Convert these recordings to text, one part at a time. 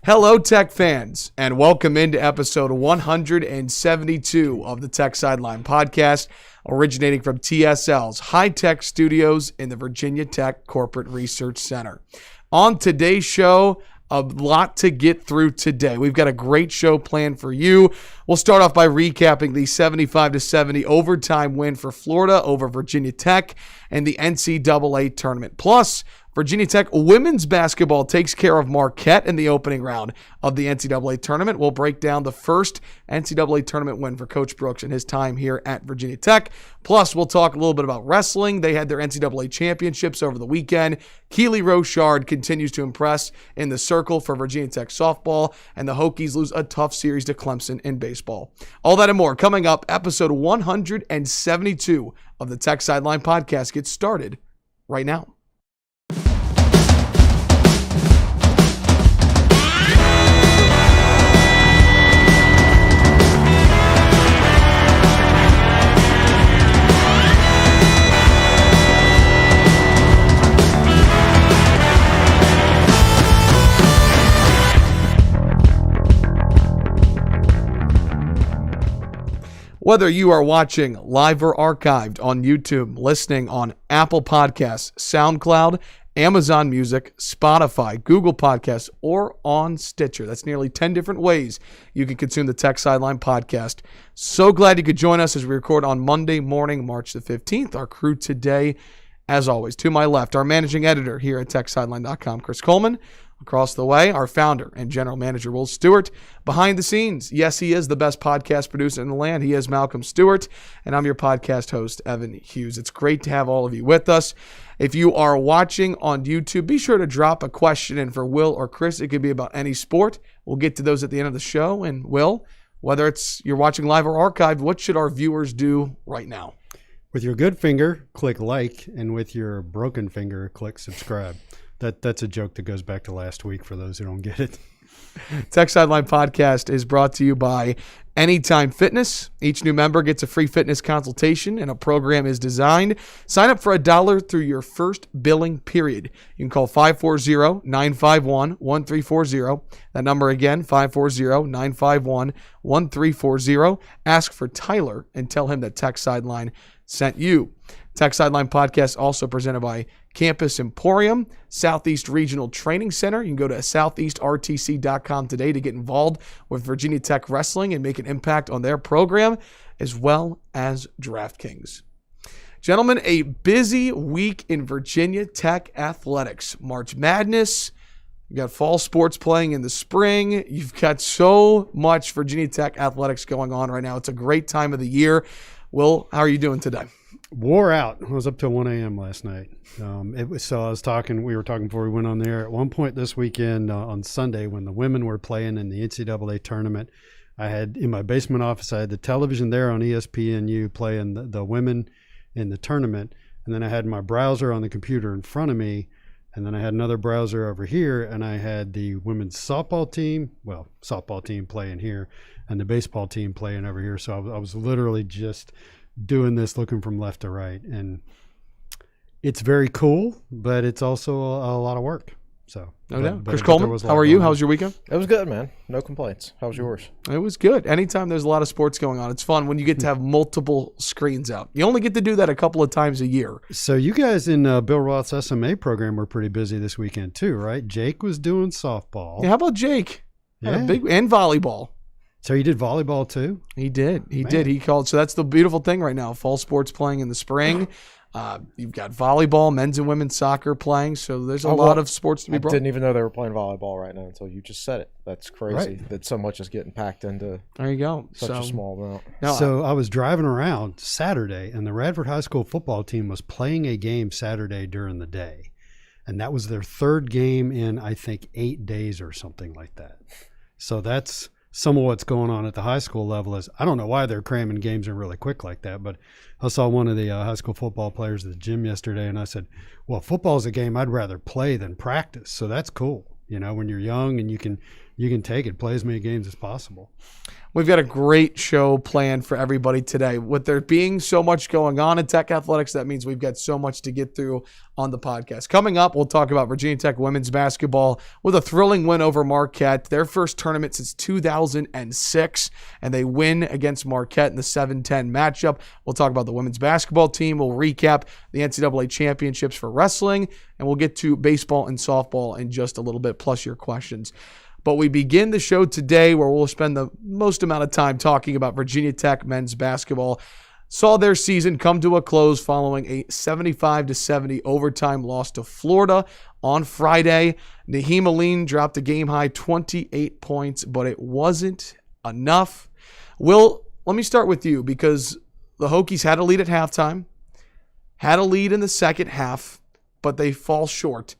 Hello, Tech fans, and welcome into episode 172 of the Tech Sideline podcast, originating from TSL's high-tech studios in the Virginia Tech Corporate Research Center. On today's show, a lot to get through today. We've got a great show planned for you. We'll start off by recapping the 75-70 overtime win for Florida over Virginia Tech and the NCAA Tournament. Plus, Virginia Tech women's basketball takes care of Marquette in the opening round of the NCAA Tournament. We'll break down the first NCAA Tournament win for Coach Brooks and his time here at Virginia Tech. Plus, we'll talk a little bit about wrestling. They had their NCAA Championships over the weekend. Keely Rochard continues to impress in the circle for Virginia Tech softball, and the Hokies lose a tough series to Clemson in baseball. All that and more coming up. Episode 172 of the Tech Sideline podcast gets started right now. Whether you are watching live or archived on YouTube, listening on Apple Podcasts, SoundCloud, Amazon Music, Spotify, Google Podcasts, or on Stitcher. That's nearly 10 different ways you can consume the Tech Sideline podcast. So glad you could join us as we record on Monday morning, March the 15th. Our crew today, as always, to my left, our managing editor here at TechSideline.com, Chris Coleman. Across the way, our founder and general manager, Will Stewart. Behind the scenes, yes, he is the best podcast producer in the land. He is Malcolm Stewart, and I'm your podcast host, Evan Hughes. It's great to have all of you with us. If you are watching on YouTube, be sure to drop a question in for Will or Chris. It could be about any sport. We'll get to those at the end of the show. And Will, whether it's you're watching live or archived, what should our viewers do right now? With your good finger, click like, and with your broken finger, click subscribe. That's a joke that goes back to last week for those who don't get it. Tech Sideline Podcast is brought to you by Anytime Fitness. Each new member gets a free fitness consultation, and a program is designed. Sign up for $1 through your first billing period. You can call 540-951-1340. That number again, 540-951-1340. Ask for Tyler and tell him that Tech Sideline sent you. Tech Sideline Podcast also presented by Campus Emporium, Southeast Regional Training Center. You can go to southeastrtc.com today to get involved with Virginia Tech Wrestling and make an impact on their program, as well as DraftKings. Gentlemen, a busy week in Virginia Tech athletics. March Madness. You got fall sports playing in the spring. You've got so much Virginia Tech athletics going on right now. It's a great time of the year. Will, how are you doing today? Wore out. I was up till 1 a.m. last night. We were talking before we went on there. At one point this weekend on Sunday when the women were playing in the NCAA tournament, I had in my basement office, I had the television there on ESPNU playing the women in the tournament. And then I had my browser on the computer in front of me. And then I had another browser over here, and I had the women's softball team playing here, and the baseball team playing over here. So I was literally just doing this, looking from left to right, and it's very cool, but it's also a lot of work. So, Chris Coleman, how are you? How was your weekend? It was good, man. No complaints. How was yours? It was good. Anytime there's a lot of sports going on, it's fun when you get to have multiple screens out. You only get to do that a couple of times a year. So you guys in Bill Roth's SMA program were pretty busy this weekend too, right? Jake was doing softball. Yeah, how about Jake? Yeah. And volleyball. So he did volleyball too? He did. He did. He called. So that's the beautiful thing right now. Fall sports playing in the spring. You've got volleyball, men's and women's soccer playing. So there's a lot of sports to be brought. I didn't even know they were playing volleyball right now until you just said it. That's crazy that so much is getting packed into there you go. Such a small amount. So I was driving around Saturday, and the Radford High School football team was playing a game Saturday during the day. And that was their third game in, I think, 8 days or something like that. So that's some of what's going on at the high school level. Is I don't know why they're cramming games in really quick like that, but I saw one of the high school football players at the gym yesterday, and I said, well, football is a game I'd rather play than practice. So that's cool, you know, when you're young and you can you can take it, play as many games as possible. We've got a great show planned for everybody today. With there being so much going on in Tech Athletics, that means we've got so much to get through on the podcast. Coming up, we'll talk about Virginia Tech women's basketball with a thrilling win over Marquette, their first tournament since 2006, and they win against Marquette in the 7-10 matchup. We'll talk about the women's basketball team. We'll recap the NCAA Championships for wrestling, and we'll get to baseball and softball in just a little bit, plus your questions. But we begin the show today where we'll spend the most amount of time talking about Virginia Tech men's basketball. Saw their season come to a close following a 75-70 overtime loss to Florida on Friday. Naheem Aline dropped a game-high 28 points, but it wasn't enough. Will, let me start with you because the Hokies had a lead at halftime, had a lead in the second half, but they fall short.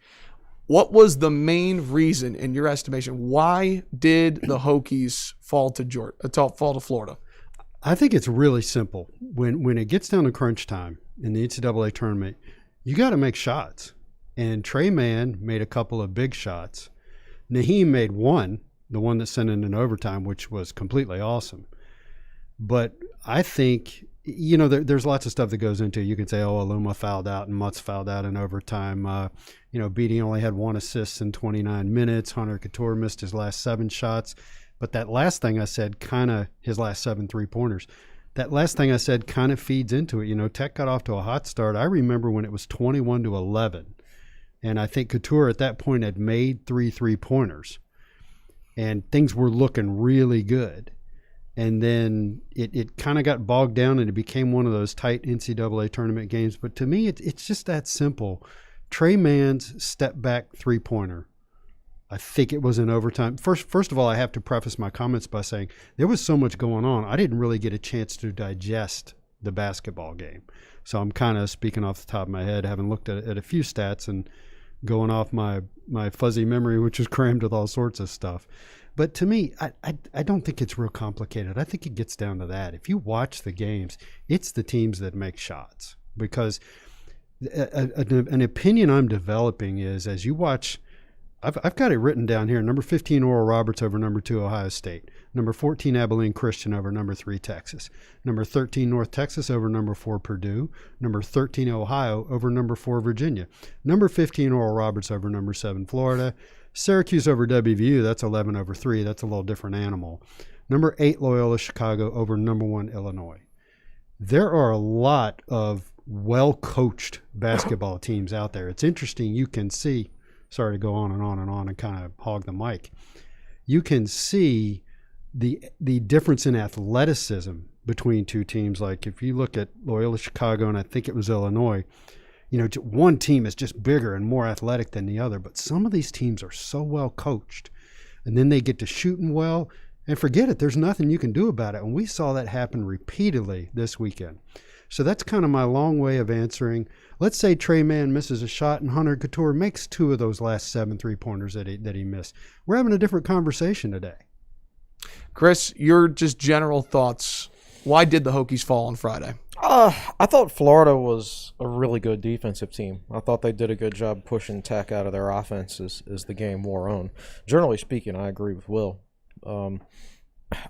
What was the main reason, in your estimation? Why did the Hokies fall to Florida? I think it's really simple. When it gets down to crunch time in the NCAA tournament, you got to make shots. And Trey Mann made a couple of big shots. Naheem made one, the one that sent in overtime, which was completely awesome. But I think, there's lots of stuff that goes into it. You can say, Aluma fouled out and Mutz fouled out in overtime. Beatty only had 1 assist in 29 minutes. Hunter Couture missed his last 7 shots. But that last thing I said, his last 7 3-pointers, that last thing I said kind of feeds into it. Tech got off to a hot start. I remember when it was 21-11. And I think Couture at that point had made 3 3-pointers. And things were looking really good. And then it kind of got bogged down and it became one of those tight NCAA tournament games. But to me, it's just that simple. Trey Mann's step-back 3-pointer, I think it was in overtime. First of all, I have to preface my comments by saying there was so much going on. I didn't really get a chance to digest the basketball game. So I'm kind of speaking off the top of my head, having looked at a few stats and going off my fuzzy memory, which is crammed with all sorts of stuff. But to me, I don't think it's real complicated. I think it gets down to that. If you watch the games, it's the teams that make shots. Because an opinion I'm developing is, as you watch, I've got it written down here, number 15 Oral Roberts over number 2 Ohio State, number 14 Abilene Christian over number 3 Texas, number 13 North Texas over number 4 Purdue, number 13 Ohio over number 4 Virginia, number 15 Oral Roberts over number 7 Florida, Syracuse over WVU, that's 11 over 3, that's a little different animal, number 8 Loyola Chicago over number 1 Illinois. There are a lot of well-coached basketball teams out there. It's interesting, you can see, sorry to go on and kind of hog the mic. You can see the difference in athleticism between two teams. Like if you look at Loyola Chicago and I think it was Illinois, one team is just bigger and more athletic than the other, but some of these teams are so well coached and then they get to shooting well and forget it. There's nothing you can do about it. And we saw that happen repeatedly this weekend. So that's kind of my long way of answering. Let's say Trey Mann misses a shot and Hunter Couture makes 2 of those last 7 3-pointers that he missed. We're having a different conversation today. Chris, your just general thoughts. Why did the Hokies fall on Friday? I thought Florida was a really good defensive team. I thought they did a good job pushing Tech out of their offense as the game wore on. Generally speaking, I agree with Will.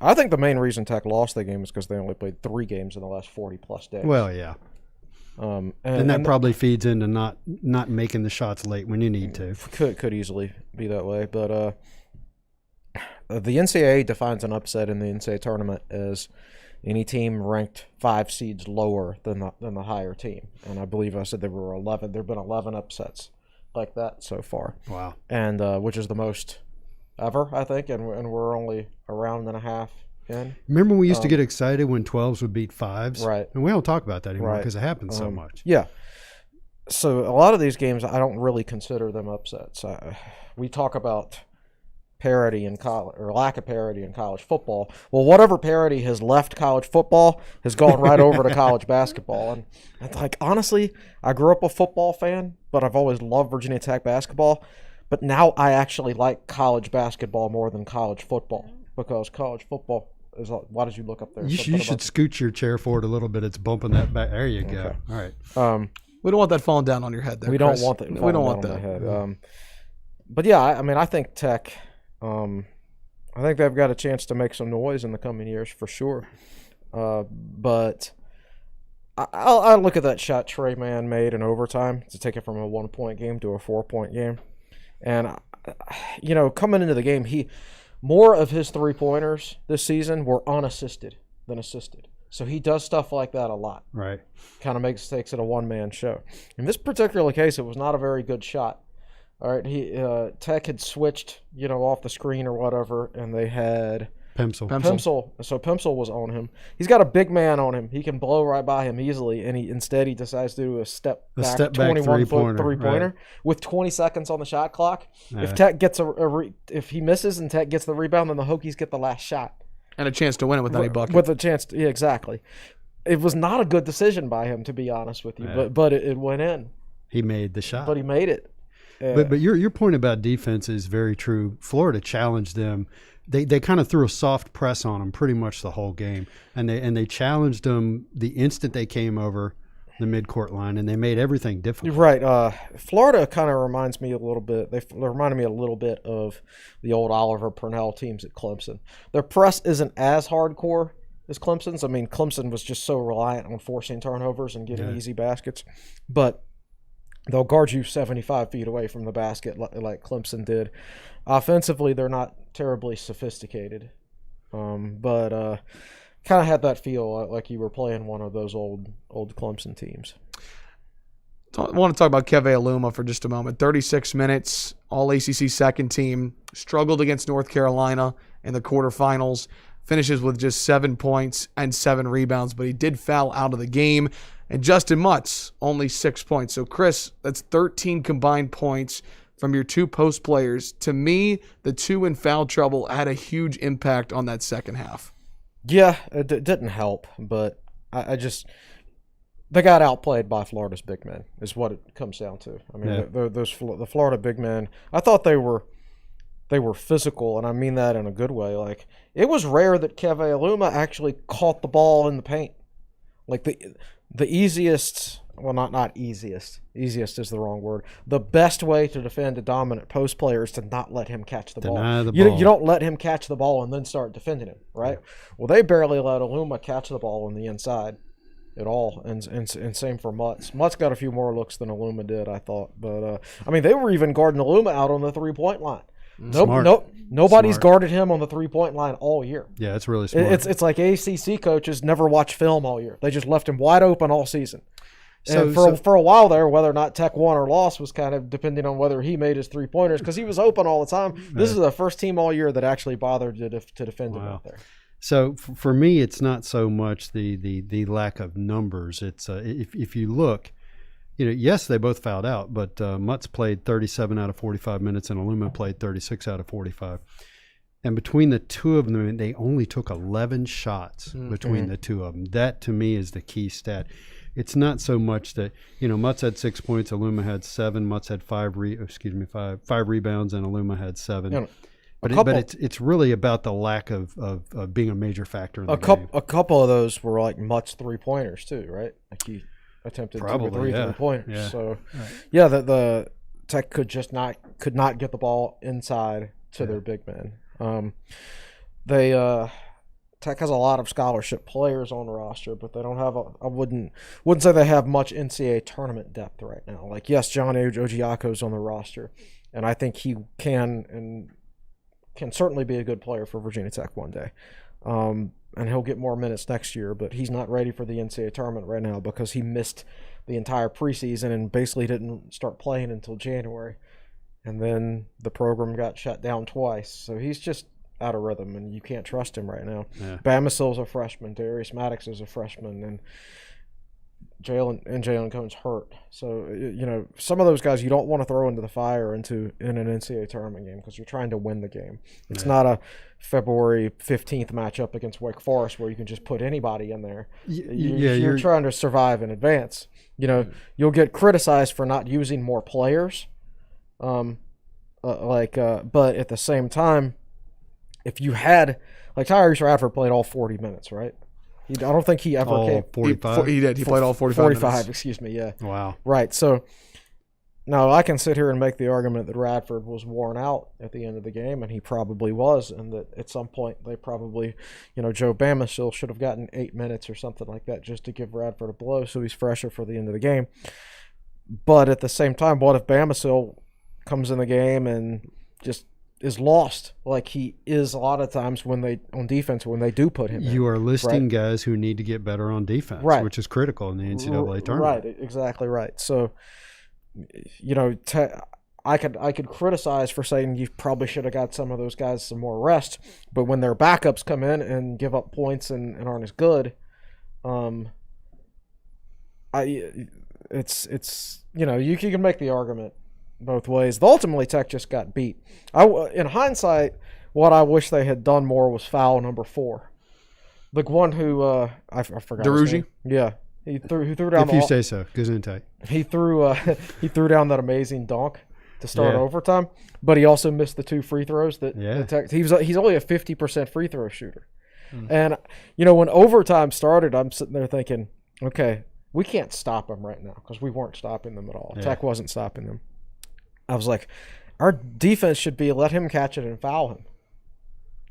I think the main reason Tech lost that game is because they only played 3 games in the last 40-plus days. Well, yeah. And that probably feeds into not making the shots late when you need to. Could easily be that way. But the NCAA defines an upset in the NCAA tournament as any team ranked 5 seeds lower than the higher team. And I believe I said there were 11. There have been 11 upsets like that so far. Wow. And which is the most ever, I think, and we're only a round and a half in. Remember we used to get excited when 12s would beat 5s? Right. And we don't talk about that anymore because it happens so much. Yeah. So a lot of these games, I don't really consider them upsets. We talk about parity in college, or lack of parity in college football. Well, whatever parity has left college football has gone right over to college basketball. And like, honestly, I grew up a football fan, but I've always loved Virginia Tech basketball. But now I actually like college basketball more than college football, because college football is. Why did you look up there? You should scoot your chair forward a little bit. It's bumping that back. There you go. Okay. All right. We don't want that falling down on your head there, we Chris. Don't want that. We don't want that. On my head. But yeah, I mean, I think Tech. I think they've got a chance to make some noise in the coming years for sure. But I look at that shot Trey Mann made in overtime to take it from a 1-point game to a 4-point game. And, coming into the game, more of his three-pointers this season were unassisted than assisted. So he does stuff like that a lot. Right. Kind of takes it a one-man show. In this particular case, it was not a very good shot. All right, Tech had switched, off the screen or whatever, and they had Pimsel. So Pimsel was on him. He's got a big man on him. He can blow right by him easily, and instead he decides to do a step back 21-foot three-pointer right, with 20 seconds on the shot clock. Yeah. If Tech gets if he misses and Tech gets the rebound, then the Hokies get the last shot and a chance to win it with any bucket. With a chance, yeah, exactly. It was not a good decision by him, to be honest with you, but it went in. He made the shot, but he made it. But your point about defense is very true. Florida challenged them. They kind of threw a soft press on them pretty much the whole game, and they challenged them the instant they came over the midcourt line, and they made everything difficult. Right. Florida kind of reminds me a little bit. They reminded me a little bit of the old Oliver Purnell teams at Clemson. Their press isn't as hardcore as Clemson's. I mean, Clemson was just so reliant on forcing turnovers and getting easy baskets, but they'll guard you 75 feet away from the basket like Clemson did. Offensively, they're not terribly sophisticated, but kind of had that feel like you were playing one of those old Clemson teams. I want to talk about Keve Aluma for just a moment. 36 minutes, all-ACC second team, struggled against North Carolina in the quarterfinals, finishes with just 7 points and 7 rebounds, but he did foul out of the game. And Justin Mutz, only 6 points. So, Chris, that's 13 combined points from your two post players. To me, the two in foul trouble had a huge impact on that second half. Yeah, it didn't help, but they got outplayed by Florida's big men is what it comes down to. I mean, the Florida big men, I thought they were physical, and I mean that in a good way. Like, it was rare that Keve Aluma actually caught the ball in the paint. Like the easiest, well, not easiest is the wrong word. The best way to defend a dominant post player is to not let him catch the ball. You don't let him catch the ball and then start defending him, right? Yeah. Well, they barely let Aluma catch the ball on the inside at all, and same for Mutz. Mutz got a few more looks than Aluma did, I thought. But, they were even guarding Aluma out on the three-point line. Nobody's guarded him on the three-point line all year. Yeah, it's really smart. It's like ACC coaches never watch film all year. They just left him wide open all season. And for a while there, whether or not Tech won or lost was kind of depending on whether he made his three-pointers because he was open all the time. This is the first team all year that actually bothered to defend him out there. So for me, it's not so much the lack of numbers. It's if you look, yes, they both fouled out, but Mutz played 37 out of 45 minutes and Aluma played 36 out of 45. And between the two of them, they only took 11 shots between the two of them. That, to me, is the key stat. It's not so much that, Mutz had 6 points, Aluma had 7. Mutz had five rebounds, and Aluma had 7. But it's really about the lack of being a major factor in the game. A couple of those were like Mutz three-pointers too, right? Like he attempted 2 or 3 three-pointers. Yeah. So, the Tech could not get the ball inside to their big men. Tech has a lot of scholarship players on the roster, but they don't have I wouldn't say they have much NCAA tournament depth right now. Like, yes, John Ojiako's on the roster, and I think he can certainly be a good player for Virginia Tech one day. And he'll get more minutes next year, but he's not ready for the NCAA tournament right now because he missed the entire preseason and basically didn't start playing until January. And then the program got shut down twice. So he's just out of rhythm, and you can't trust him right now. Yeah. Bamisil's a freshman. Darius Maddox is a freshman. And Jalen Cohn's hurt. So, some of those guys you don't want to throw into the fire in an NCAA tournament game because you're trying to win the game. It's not a February 15th matchup against Wake Forest where you can just put anybody in there. You're trying to survive in advance. You'll get criticized for not using more players. But at the same time, if you had, like Tyrese Radford played all 40 minutes, right? I don't think he ever came. 45? He did. He played all 45 minutes. Excuse me, yeah. Wow. Right. So Now, I can sit here and make the argument that Radford was worn out at the end of the game, and he probably was, and that at some point they probably, Joe Bamasill should have gotten 8 minutes or something like that just to give Radford a blow so he's fresher for the end of the game. But at the same time, what if Bamasill comes in the game and just is lost like he is a lot of times on defense when they do put him in? You are listing guys who need to get better on defense, which is critical in the NCAA tournament. Right, exactly right. So, I could criticize for saying you probably should have got some of those guys some more rest, but when their backups come in and give up points and aren't as good, it's you can make the argument both ways. Ultimately, Tech just got beat. In hindsight, what I wish they had done more was foul number 4, the one who I forgot. DeRugi? Yeah. He threw down. If you say so, Gesundheit. He threw down that amazing dunk to start overtime, but he also missed the 2 free throws he's only a 50% free throw shooter. And when overtime started, I'm sitting there thinking, okay, we can't stop them right now because we weren't stopping them at all. Tech wasn't stopping them. I was like, our defense should be let him catch it and foul him.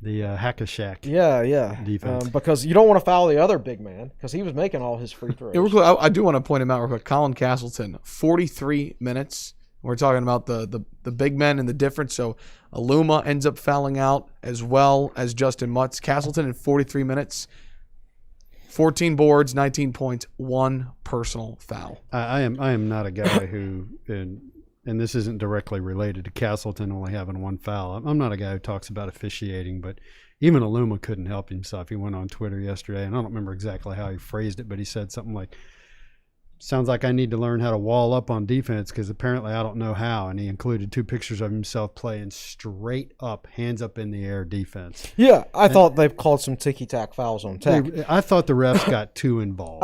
The hack-a-shack defense. Because you don't want to foul the other big man because he was making all his free throws. I do want to point him out real quick. Colin Castleton, 43 minutes. We're talking about the big men and the difference. So Aluma ends up fouling out as well as Justin Mutz. Castleton in 43 minutes, 14 boards, 19 points, 1 personal foul. I am not a guy who and this isn't directly related to Castleton only having 1 foul. I'm not a guy who talks about officiating, but even Aluma couldn't help himself. He went on Twitter yesterday, and I don't remember exactly how he phrased it, but he said something like, sounds like I need to learn how to wall up on defense because apparently I don't know how. And he included 2 pictures of himself playing straight up, hands up in the air defense. Yeah, I thought they've called some ticky-tack fouls on Tech. I thought the refs got too involved.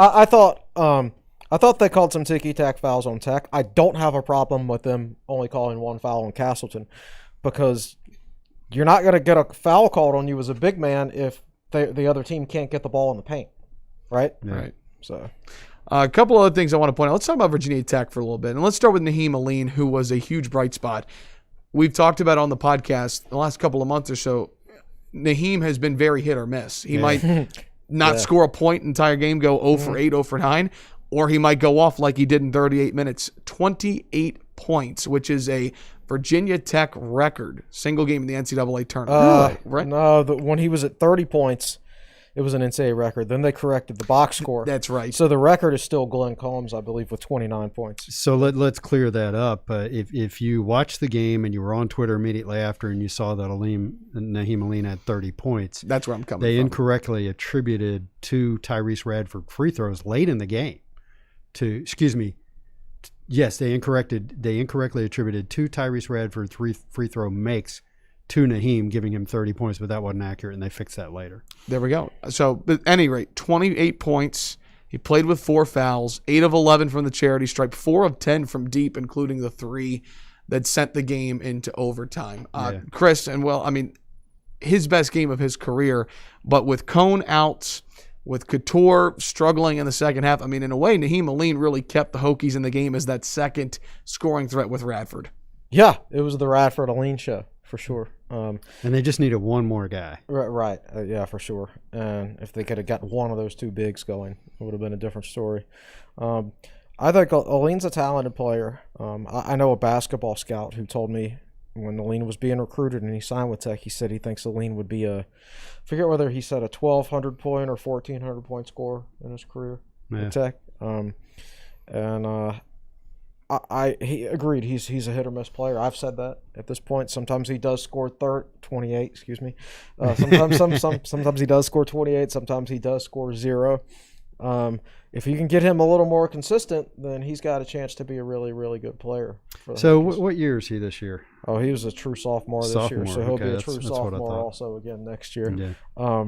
I thought they called some ticky-tack fouls on Tech. I don't have a problem with them only calling 1 foul on Castleton because you're not going to get a foul called on you as a big man if the other team can't get the ball in the paint, right? Yeah. Right. So, a couple other things I want to point out. Let's talk about Virginia Tech for a little bit. And let's start with Naheem Aline, who was a huge bright spot. We've talked about on the podcast the last couple of months or so, Naheem has been very hit or miss. He might not score a point entire game, go 0 for 8, 0 for 9, or he might go off like he did in 38 minutes. 28 points, which is a Virginia Tech record, single game in the NCAA tournament. Right? No, when he was at 30 points, it was an NCAA record. Then they corrected the box score. That's right. So the record is still Glenn Combs, I believe, with 29 points. So let's clear that up. If you watched the game and you were on Twitter immediately after and you saw that Naheem Aline had 30 points, that's where I'm coming from. They incorrectly attributed 2 Tyrese Radford free throws late in the game they incorrectly attributed 2 Tyrese Radford free throw makes to Naheem, giving him 30 points, but that wasn't accurate, and they fixed that later. There we go. So, at any rate, 28 points. He played with 4 fouls, 8 of 11 from the charity stripe, 4 of 10 from deep, including the 3 that sent the game into overtime. Chris, his best game of his career, but with Cone out, with Couture struggling in the second half, in a way, Naheem Aline really kept the Hokies in the game as that second scoring threat with Radford. Yeah, it was the Radford-Aline show, for sure. And they just needed 1 more guy. Right. Yeah, for sure. And if they could have got one of those 2 bigs going, it would have been a different story. I think Aline's a talented player. I know a basketball scout who told me when Aline was being recruited and he signed with Tech, he said he thinks Aline would be I forget whether he said a 1,200-point or 1,400-point scorer in his career at Tech. He agreed. He's a hit or miss player. I've said that at this point. Sometimes he does score 28. Excuse me. Sometimes he does score 28. Sometimes he does score 0. If you can get him a little more consistent, then he's got a chance to be a really, really good player. So what year is he this year? Oh, he was a true sophomore this year, so he'll be a true sophomore also again next year. Yeah.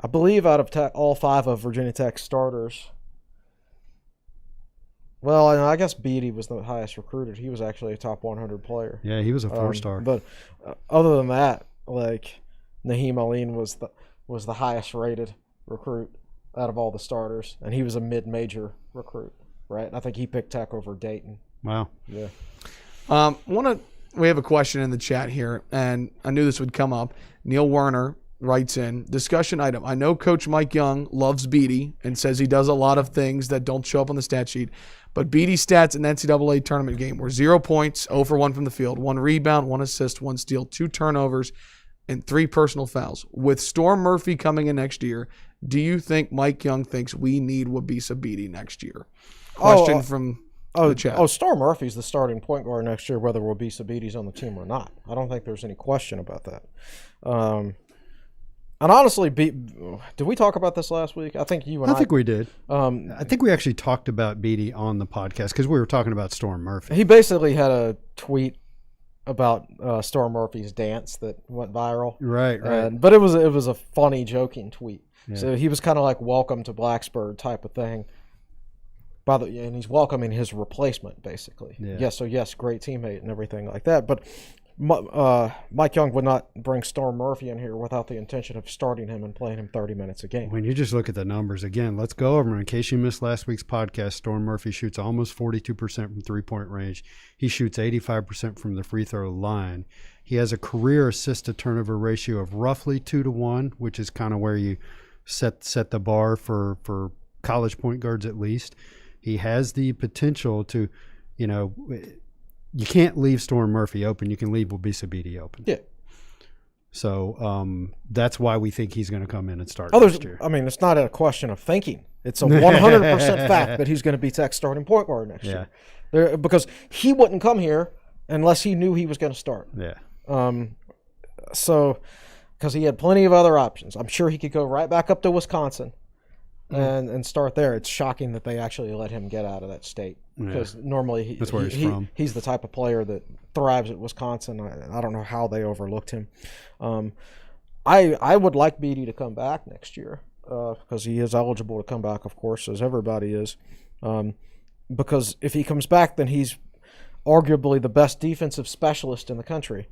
I believe out of all 5 of Virginia Tech's starters, well, I guess Beatty was the highest recruited. He was actually a top 100 player. Yeah, he was a 4-star. But other than that, Naheem Aline was the highest rated recruit out of all the starters, and he was a mid-major recruit, right? I think he picked Tech over Dayton Wow. Yeah. We have a question in the chat here, and I knew this would come up. Neil Werner writes in, discussion item. I know Coach Mike Young loves Beatty and says he does a lot of things that don't show up on the stat sheet, but Beatty's stats in the NCAA tournament game were 0 points, 0 for 1 from the field, 1 rebound, 1 assist, 1 steal, 2 turnovers, and 3 personal fouls. With Storm Murphy coming in next year, do you think Mike Young thinks we need Wabisa Beatty next year? Question from the chat. Storm Murphy's the starting point guard next year, whether Wabisa Beatty's on the team or not. I don't think there's any question about that. And honestly, did we talk about this last week? I think you and I think we did. I think we actually talked about Beatty on the podcast because we were talking about Storm Murphy. He basically had a tweet about Storm Murphy's dance that went viral. Right. But it was a funny, joking tweet. Yeah. So he was kind of like welcome to Blacksburg type of thing. And he's welcoming his replacement, basically. Yeah. Yes, great teammate and everything like that. But Mike Young would not bring Storm Murphy in here without the intention of starting him and playing him 30 minutes a game. When you just look at the numbers, again, let's go over them. In case you missed last week's podcast, Storm Murphy shoots almost 42% from three-point range. He shoots 85% from the free throw line. He has a career assist-to-turnover ratio of roughly 2-to-1, which is kind of where you set the bar for college point guards at least. He has the potential to, you can't leave Storm Murphy open. You can leave Wabisa Beatty open. Yeah. So that's why we think he's going to come in and start next year. I mean, it's not a question of thinking. It's a 100% fact that he's going to be Tech's starting point guard next year. Because he wouldn't come here unless he knew he was going to start. Yeah. Because he had plenty of other options. I'm sure he could go right back up to Wisconsin and start there. It's shocking that they actually let him get out of that state because normally that's where he's from. He's the type of player that thrives at Wisconsin. I don't know how they overlooked him. I would like Beatty to come back next year because he is eligible to come back, of course, as everybody is. Because if he comes back, then he's arguably the best defensive specialist in the country.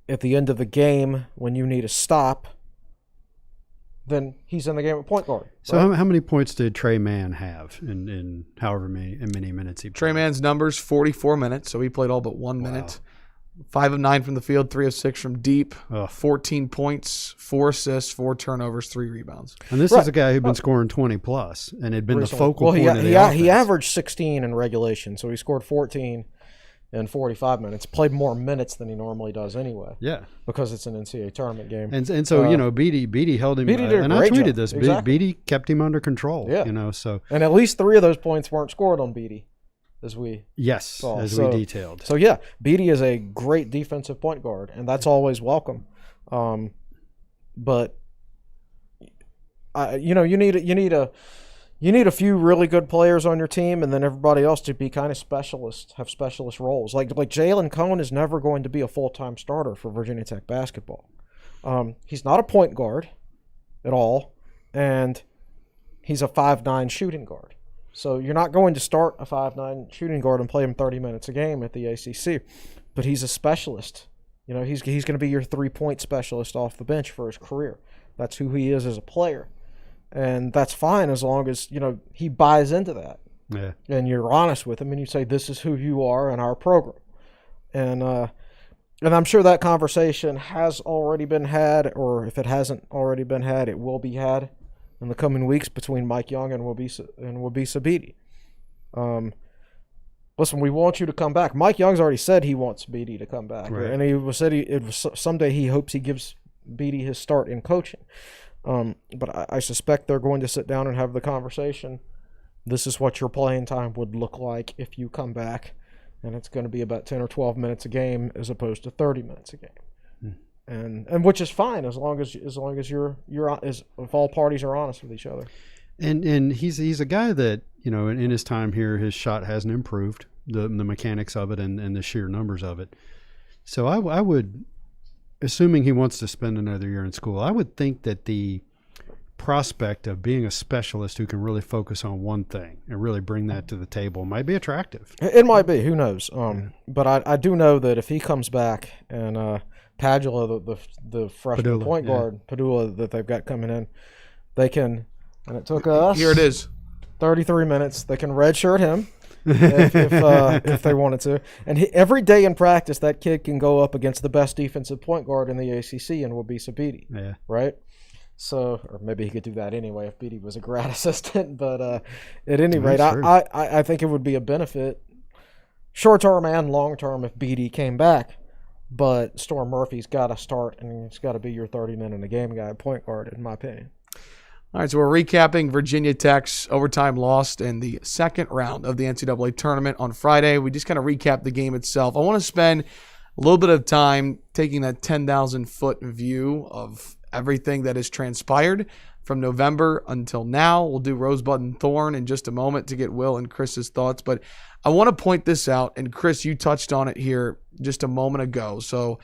At the end of the game, when you need a stop, then he's in the game at point guard. So how many points did Trey Mann have in however many minutes he played? Trey Mann's numbers, 44 minutes, so he played all but 1 minute. 5 of 9 from the field, 3 of 6 from deep, 14 points, 4 assists, 4 turnovers, 3 rebounds. And this is a guy who'd been scoring 20-plus and had been recently. the focal point of the offense. He averaged 16 in regulation, so he scored 14 in 45 minutes. Played more minutes than he normally does anyway. Yeah. Because it's an NCAA tournament game. And so, Beatty held him. Beatty did a and I great tweeted job. this. Exactly. Beatty kept him under control. Yeah. So. And at least 3 of those points weren't scored on Beatty, as we saw. As we detailed. So, yeah, Beatty is a great defensive point guard, and that's always welcome. But, you need a few really good players on your team, and then everybody else to be kind of have specialist roles. Like Jalen Cone is never going to be a full-time starter for Virginia Tech basketball. He's not a point guard at all, and he's a 5'9" shooting guard. So you're not going to start a 5'9" shooting guard and play him 30 minutes a game at the ACC, but he's a specialist. He's going to be your 3-point specialist off the bench for his career. That's who he is as a player. And that's fine as long as, he buys into that. Yeah. And you're honest with him and you say, this is who you are in our program. And I'm sure that conversation has already been had, or if it hasn't already been had, it will be had in the coming weeks between Mike Young and Wabisa Beatty. Listen, we want you to come back. Mike Young's already said he wants Beatty to come back. Right. And he said someday he hopes he gives Beatty his start in coaching. But I suspect they're going to sit down and have the conversation. This is what your playing time would look like if you come back, and it's going to be about 10 or 12 minutes a game as opposed to 30 minutes a game. And which is fine as long as if all parties are honest with each other. And he's a guy that in his time here, his shot hasn't improved, the mechanics of it and the sheer numbers of it. So I would. Assuming he wants to spend another year in school, I would think that the prospect of being a specialist who can really focus on one thing and really bring that to the table might be attractive. It might be. Who knows? But I do know that if he comes back and Padula, the freshman point guard, Padula that they've got coming in, they can, and it took us. Here it is. 33 minutes. They can redshirt him. if they wanted to. And every day in practice, that kid can go up against the best defensive point guard in the ACC and will be Beatty, right? So, or maybe he could do that anyway if Beatty was a grad assistant. But at any rate, I think it would be a benefit, short term and long term, if Beatty came back. But Storm Murphy's got to start, and he's got to be your 30-minute-a-game guy, point guard, in my opinion. All right, so we're recapping Virginia Tech's overtime loss in the second round of the NCAA Tournament on Friday. We just kind of recapped the game itself. I want to spend a little bit of time taking that 10,000-foot view of everything that has transpired from November until now. We'll do Rosebud and Thorn in just a moment to get Will and Chris's thoughts, but I want to point this out, and Chris, you touched on it here just a moment ago. So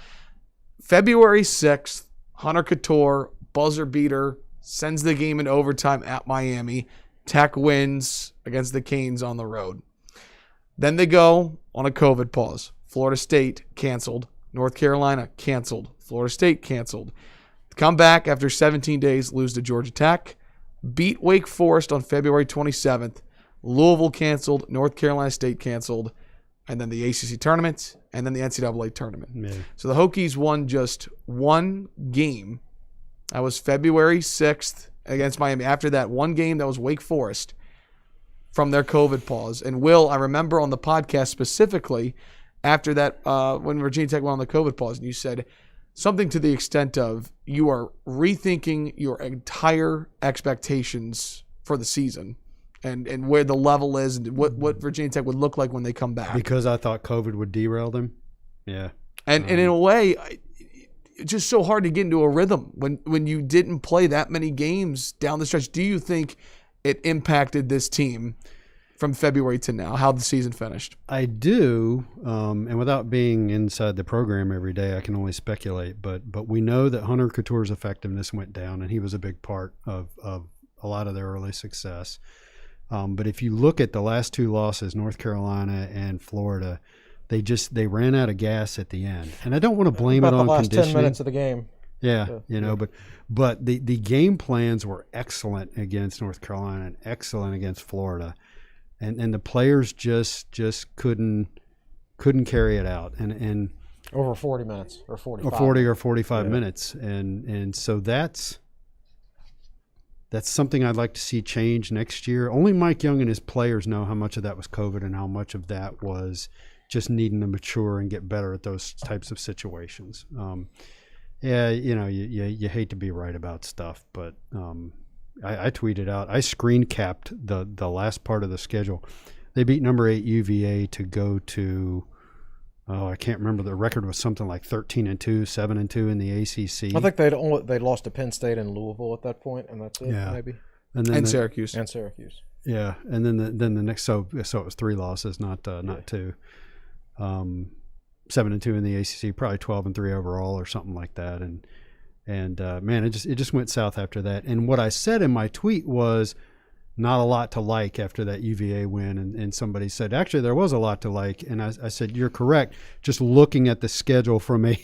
February 6th, Hunter Couture, buzzer beater, sends the game in overtime at Miami. Tech wins against the Canes on the road. Then they go on a COVID pause. Florida State canceled. North Carolina canceled. Florida State canceled. Come back after 17 days, lose to Georgia Tech. Beat Wake Forest on February 27th. Louisville canceled. North Carolina State canceled. And then the ACC tournament. And then the NCAA tournament. Yeah. So the Hokies won just one game. That was February 6th against Miami. After that one game, that was Wake Forest from their COVID pause. And Will, I remember on the podcast specifically after that when Virginia Tech went on the COVID pause, and you said something to the extent of you are rethinking your entire expectations for the season and where the level is and what Virginia Tech would look like when they come back. Because I thought COVID would derail them. Yeah. And in a way, it's just so hard to get into a rhythm when you didn't play that many games down the stretch. Do you think it impacted this team from February to now, how the season finished? I do, and without being inside the program every day, I can only speculate. But we know that Hunter Couture's effectiveness went down, and he was a big part of a lot of their early success. But if you look at the last two losses, North Carolina and Florida, they ran out of gas at the end. And I don't want to blame it on the last conditioning. 10 minutes of the game. Yeah, but the game plans were excellent against North Carolina and excellent against Florida. And the players just couldn't carry it out. And over 40 minutes or 45. Or 40 or 45 minutes. And so that's something I'd like to see change next year. Only Mike Young and his players know how much of that was COVID and how much of that was just needing to mature and get better at those types of situations. You hate to be right about stuff, but I tweeted out, I screen capped the last part of the schedule. They beat number 8 UVA to go to, I can't remember, the record was something like 13-2, 7-2 in the ACC. I think they lost to Penn State and Louisville at that point, and that's it, maybe. And Syracuse. And Syracuse. Yeah, and then the next, so it was 3 losses, not 2. 7-2 in the ACC, probably 12-3 overall or something like that, and man, it just went south after that. And what I said in my tweet was not a lot to like after that UVA win, and somebody said actually there was a lot to like, and I said you're correct. Just looking at the schedule from a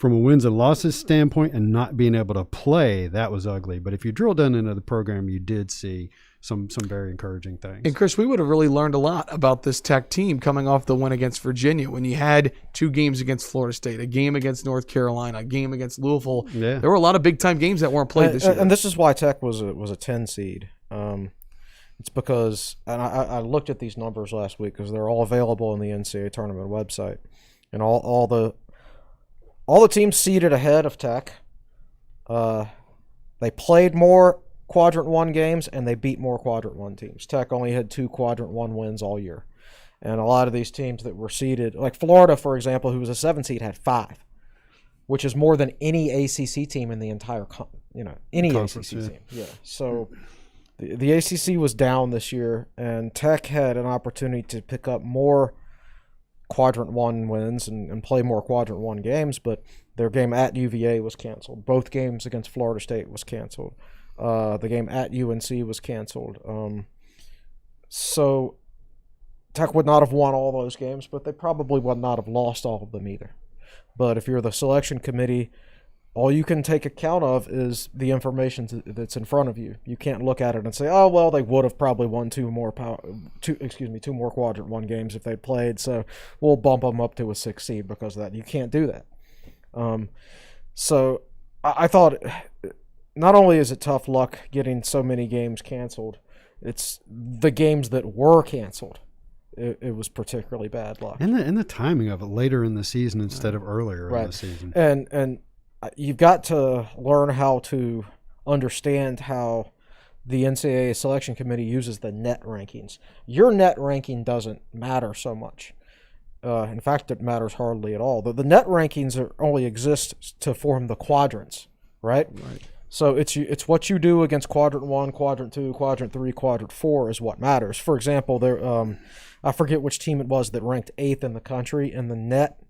wins and losses standpoint and not being able to play, that was ugly. But if you drill down into the program, you did see some very encouraging things. And Chris, we would have really learned a lot about this Tech team coming off the win against Virginia when you had 2 games against Florida State, a game against North Carolina, a game against Louisville. Yeah. There were a lot of big-time games that weren't played this year. And this is why Tech was a 10 seed. It's because, and I looked at these numbers last week because they're all available on the NCAA Tournament website, and all the teams seeded ahead of Tech, they played more Quadrant 1 games, and they beat more Quadrant 1 teams. Tech only had 2 Quadrant 1 wins all year. And a lot of these teams that were seeded, like Florida, for example, who was a 7 seed, had 5, which is more than any ACC team in the entire, any ACC team. Yeah. So the ACC was down this year, and Tech had an opportunity to pick up more Quadrant 1 wins and play more Quadrant 1 games, but their game at UVA was canceled. Both games against Florida State was canceled. The game at UNC was canceled. So Tech would not have won all those games, but they probably would not have lost all of them either. But if you're the selection committee all you can take account of is the information that's in front of you. You can't look at it and say, "Oh, well, they would have probably won two more quadrant one games if they played, so we'll bump them up to a 6 seed because of that." You can't do that. So I thought not only is it tough luck getting so many games canceled, it's the games that were canceled. It was particularly bad luck. And the timing of it later in the season instead of earlier in the season. And you've got to learn how to understand how the NCAA selection committee uses the net rankings. Your net ranking doesn't matter so much. In fact, it matters hardly at all. The net rankings only exist to form the quadrants, right? Right. So it's what you do against quadrant 1, quadrant 2, quadrant 3, quadrant 4 is what matters. For example, I forget which team it was that ranked 8th in the country in the net,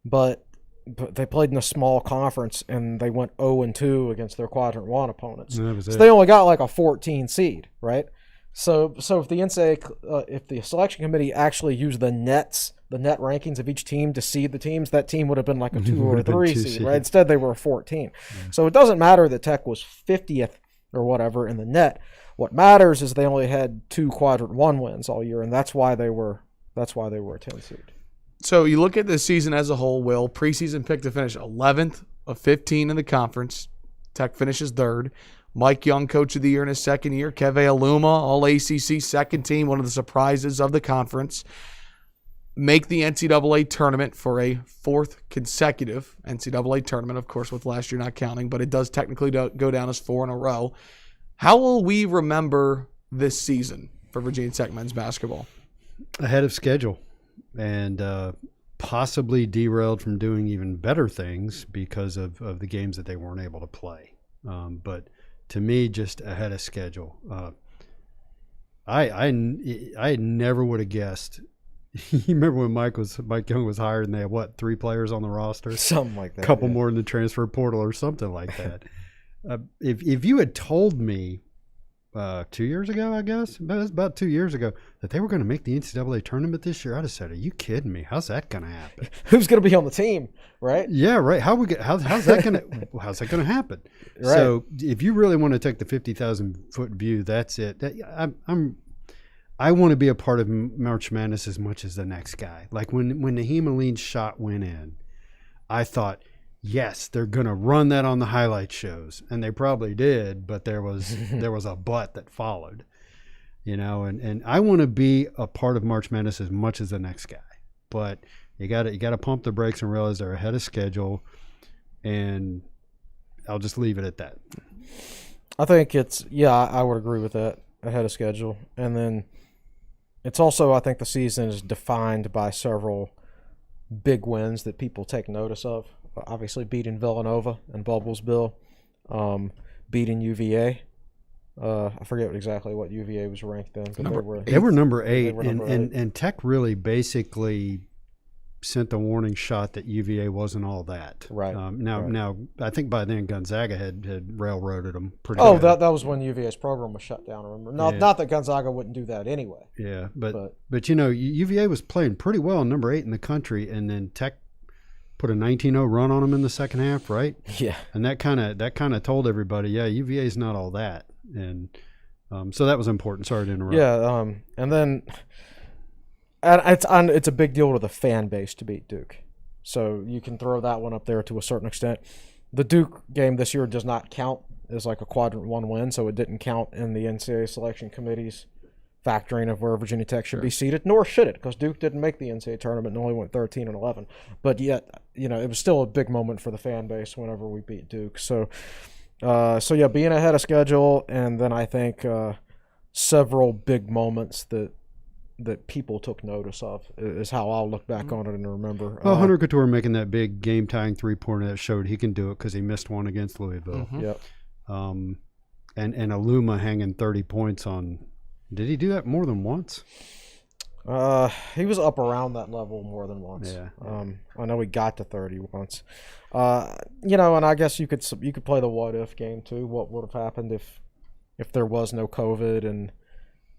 but they played in a small conference and they went 0-2 against their quadrant 1 opponents. So they only got like a 14 seed, right? So if the NCAA, if the selection committee actually used the net rankings of each team to seed the teams, that team would have been like a 2 or a 3 seed, right? Instead, they were a 14. So it doesn't matter that Tech was 50th or whatever in the net. What matters is they only had 2 quadrant 1 wins all year, and that's why they were a 10 seed. So you look at this season as a whole, Will. Preseason picked to finish 11th of 15 in the conference. Tech finishes 3rd. Mike Young, Coach of the Year in his second year. Keve Aluma, All-ACC second team, one of the surprises of the conference. Make the NCAA tournament for a 4th consecutive NCAA tournament, of course, with last year not counting, but it does technically go down as 4 in a row. How will we remember this season for Virginia Tech men's basketball? Ahead of schedule. And possibly derailed from doing even better things because of the games that they weren't able to play. But to me, just ahead of schedule. I never would have guessed. You remember when Mike Young was hired and they had, 3 players on the roster? Something like that. A couple more in the transfer portal or something like that. If you had told me 2 years ago, I guess, about 2 years ago, that they were going to make the NCAA tournament this year, I'd have said, "Are you kidding me? How's that going to happen? Who's going to be on the team, right?" Yeah, right. How's that going to happen? Right. So if you really want to take the 50,000-foot view, that's it. I want to be a part of March Madness as much as the next guy. Like when Naheem Aline's shot went in, I thought, yes, they're going to run that on the highlight shows, and they probably did, but there was a but that followed, and I want to be a part of March Madness as much as the next guy, but you got to pump the brakes and realize they're ahead of schedule, and I'll just leave it at that. I think I would agree with that, ahead of schedule, and then it's also, I think the season is defined by several big wins that people take notice of. Obviously, beating Villanova and Bubblesville, beating UVA. I forget exactly what UVA was ranked in, but they were number 8, and Tech really basically sent the warning shot that UVA wasn't all that. Right. Now, I think by then Gonzaga had railroaded them pretty. Oh, that was when UVA's program was shut down. I remember. Not that Gonzaga wouldn't do that anyway. Yeah, but UVA was playing pretty well, number 8 in the country, and then Tech put a 19-0 run on them in the second half, right? Yeah. And that kind of told everybody, yeah, UVA's not all that, and so that was important. Sorry to interrupt. Yeah, and then it's a big deal to the fan base to beat Duke, so you can throw that one up there to a certain extent. The Duke game this year does not count as like a quadrant 1 win, so it didn't count in the NCAA selection committee's factoring of where Virginia Tech should be seated, nor should it, because Duke didn't make the NCAA tournament and only went 13-11. But yet, it was still a big moment for the fan base whenever we beat Duke. So being ahead of schedule, and then I think several big moments that people took notice of is how I'll look back on it and remember. Well, Hunter Couture making that big game-tying 3-pointer that showed he can do it because he missed one against Louisville. Mm-hmm. Yep. And Aluma hanging 30 points on. Did he do that more than once? He was up around that level more than once. Yeah. I know he got to 30 once. And I guess you could play the what if game too. What would have happened if there was no COVID and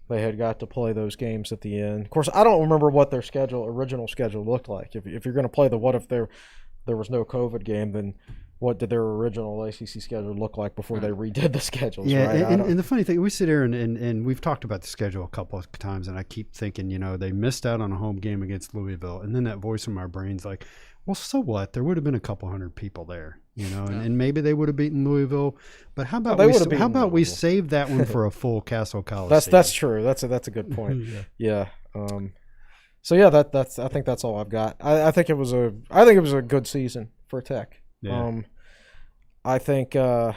they had got to play those games at the end? Of course, I don't remember what their original schedule looked like. If you're going to play the what if they there was no COVID game, then what did their original ACC schedule look like before they redid the schedules? Yeah, right? and the funny thing, we sit here and we've talked about the schedule a couple of times, and I keep thinking, they missed out on a home game against Louisville, and then that voice in my brain's like, well, so what? There would have been a couple hundred people there, and maybe they would have beaten Louisville. But how about we save that one for a full Castle Coliseum? That's true. That's a good point. Yeah. So yeah, that's I think that's all I've got. I think it was a good season for Tech. Yeah. I think I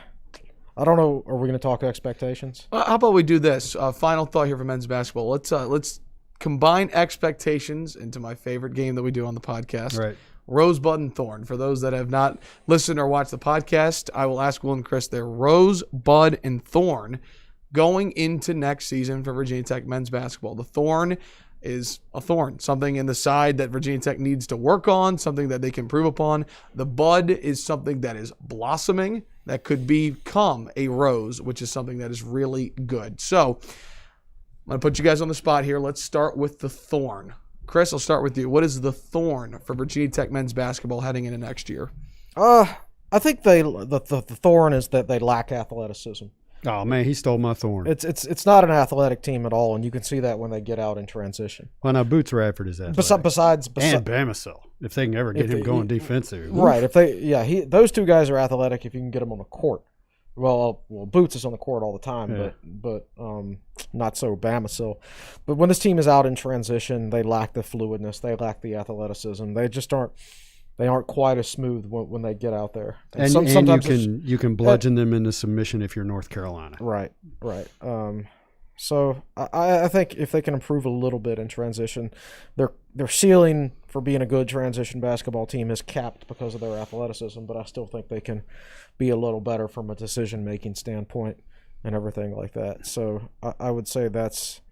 don't know. Are we going to talk expectations? How about we do this? Final thought here for men's basketball. Let's combine expectations into my favorite game that we do on the podcast. Right. Rosebud and Thorn. For those that have not listened or watched the podcast, I will ask Will and Chris their Rosebud and Thorn going into next season for Virginia Tech men's basketball. The Thorn is a thorn, something in the side that Virginia Tech needs to work on, something that they can improve upon. The bud is something that is blossoming, that could become a rose, which is something that is really good. So I'm going to put you guys on the spot here. Let's start with the thorn. Chris, I'll start with you. What is the thorn for Virginia Tech men's basketball heading into next year? I think the thorn is that they lack athleticism. Oh man, he stole my thorn. It's not an athletic team at all, and you can see that when they get out in transition. Well, now Boots Radford is athletic. Besides and Bamisile, if they can ever get him going defensive, right? Those two guys are athletic if you can get them on the court. Well, Boots is on the court all the time, but not so Bamisile. But when this team is out in transition, they lack the fluidness, they lack the athleticism. They just aren't. They aren't quite as smooth when they get out there. And sometimes you can bludgeon them into submission if you're North Carolina. Right. So I think if they can improve a little bit in transition, their ceiling for being a good transition basketball team is capped because of their athleticism. But I still think they can be a little better from a decision-making standpoint and everything like that. So I would say that's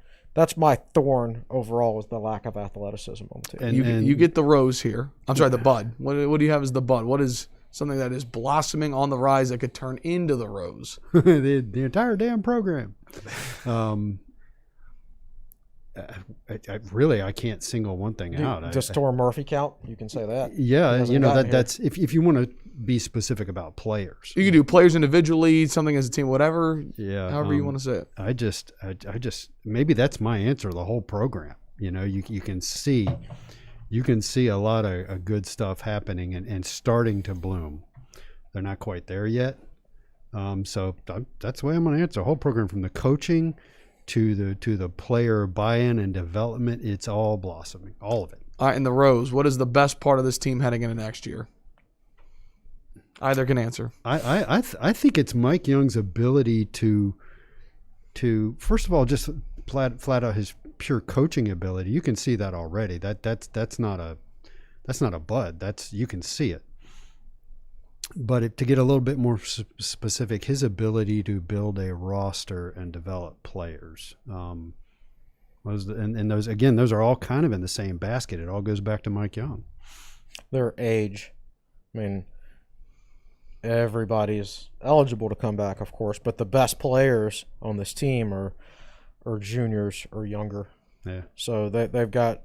my thorn overall, is the lack of athleticism on the team. And you get the rose here. I'm sorry, the bud. What do you have as the bud? What is something that is blossoming on the rise that could turn into the rose? the entire damn program. I can't single one thing out. Just Torrey Murphy count? You can say that. Yeah, that's if you want to be specific about players. You can do players individually, something as a team, whatever. Yeah, however you want to say it. I just maybe that's my answer. The whole program. You can see a lot of good stuff happening and starting to bloom. They're not quite there yet. So that's the way I'm going to answer the whole program, from the coaching to the player buy-in and development. It's all blossoming, all of it. All right, and the rose. What is the best part of this team heading into next year? Either can answer. I think it's Mike Young's ability to first of all, just flat out his pure coaching ability. You can see that already. That's not a bud. You can see it. But to get a little bit more specific, his ability to build a roster and develop players. Those are all kind of in the same basket. It all goes back to Mike Young. Their age. I mean, everybody's eligible to come back, of course, but the best players on this team are juniors or younger. Yeah. So they've got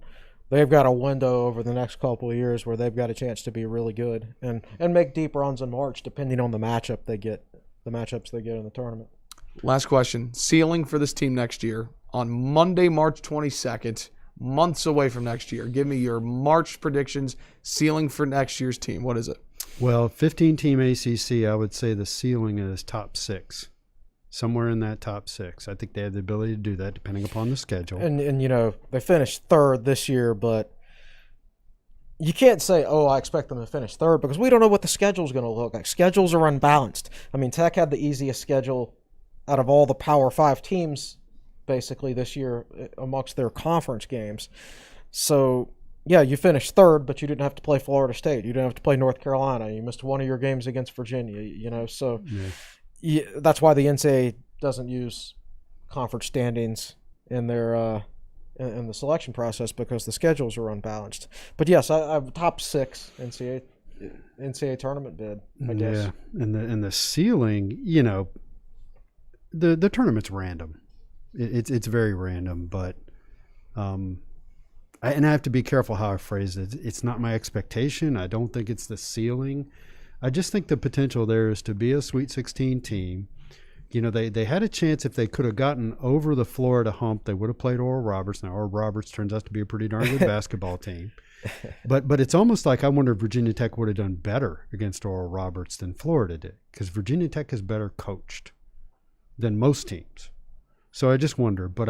a window over the next couple of years where they've got a chance to be really good and make deep runs in March, depending on the matchups they get in the tournament. Last question. Ceiling for this team next year on Monday, March 22nd, months away from next year. Give me your March predictions. Ceiling for next year's team. What is it? Well, 15-team ACC, I would say the ceiling is top 6. Somewhere in that top 6. I think they have the ability to do that depending upon the schedule. And they finished third this year, but you can't say, I expect them to finish third, because we don't know what the schedule is going to look like. Schedules are unbalanced. I mean, Tech had the easiest schedule out of all the Power 5 teams basically this year amongst their conference games. So, yeah, you finished third, but you didn't have to play Florida State. You didn't have to play North Carolina. You missed one of your games against Virginia, so that's why the NCAA doesn't use conference standings in their in the selection process, because the schedules are unbalanced. But yes, I have top 6 NCAA tournament bid, I guess. Yeah, and the ceiling, the tournament's random. It's very random, but and I have to be careful how I phrase it. It's not my expectation. I don't think it's the ceiling. I just think the potential there is to be a Sweet 16 team. You know, they had a chance if they could have gotten over the Florida hump, they would have played Oral Roberts. Now, Oral Roberts turns out to be a pretty darn good basketball team. But it's almost like I wonder if Virginia Tech would have done better against Oral Roberts than Florida did, because Virginia Tech is better coached than most teams. So I just wonder. But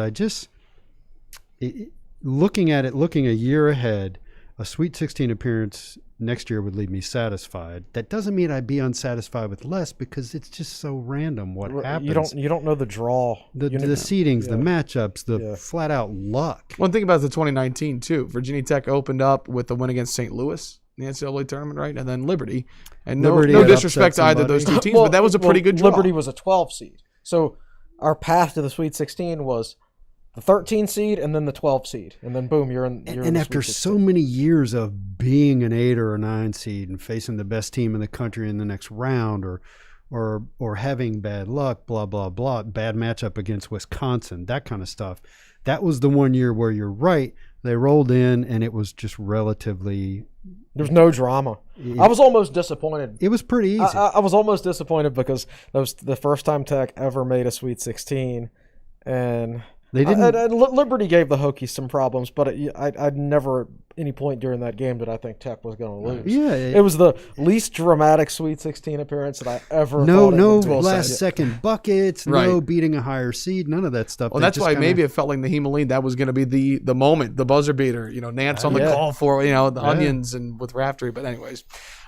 looking a year ahead, a Sweet 16 appearance next year would leave me satisfied. That doesn't mean I'd be unsatisfied with less, because it's just so random what happens. You don't know the draw, the seedings, the matchups, the flat out luck. One thing about the 2019 too, Virginia Tech opened up with the win against St. Louis in the NCAA tournament, right, and then Liberty. And no disrespect to either of those two teams, but that was a pretty good draw. Liberty was a 12 seed, so our path to the Sweet 16 was the 13 seed and then the 12 seed, and then boom, you're in. And after so many years of being an 8 or a 9 seed and facing the best team in the country in the next round, or having bad luck, blah blah blah, bad matchup against Wisconsin, that kind of stuff, that was the one year where you're right. They rolled in and it was just relatively. There's no drama. I was almost disappointed. It was pretty easy. I was almost disappointed because that was the first time Tech ever made a Sweet 16, and. They didn't. Liberty gave the Hokies some problems, but I'd never at any point during that game did I think Tech was going to lose. Yeah, it was the least dramatic Sweet 16 appearance that I ever. No last second buckets, no beating a higher seed, none of that stuff. Well, that's why maybe it felt like the Hemoline, that was going to be the moment, the buzzer beater. You know, Nance on the call for the onions and with Raftery. But anyways.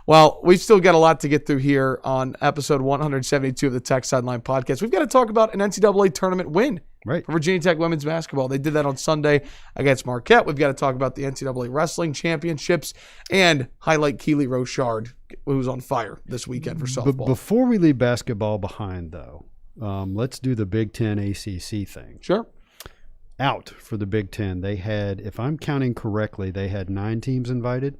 Well, we've still got a lot to get through here on episode 172 of the Tech Sideline podcast. We've got to talk about an NCAA tournament win for Virginia Tech women's basketball. They did that on Sunday against Marquette. We've got to talk about the NCAA wrestling championships and highlight Keely Rochard, who's on fire this weekend for softball. Before we leave basketball behind, though, let's do the Big Ten ACC thing. Sure. Out for the Big Ten, they had, if I'm counting correctly, they had 9 teams invited.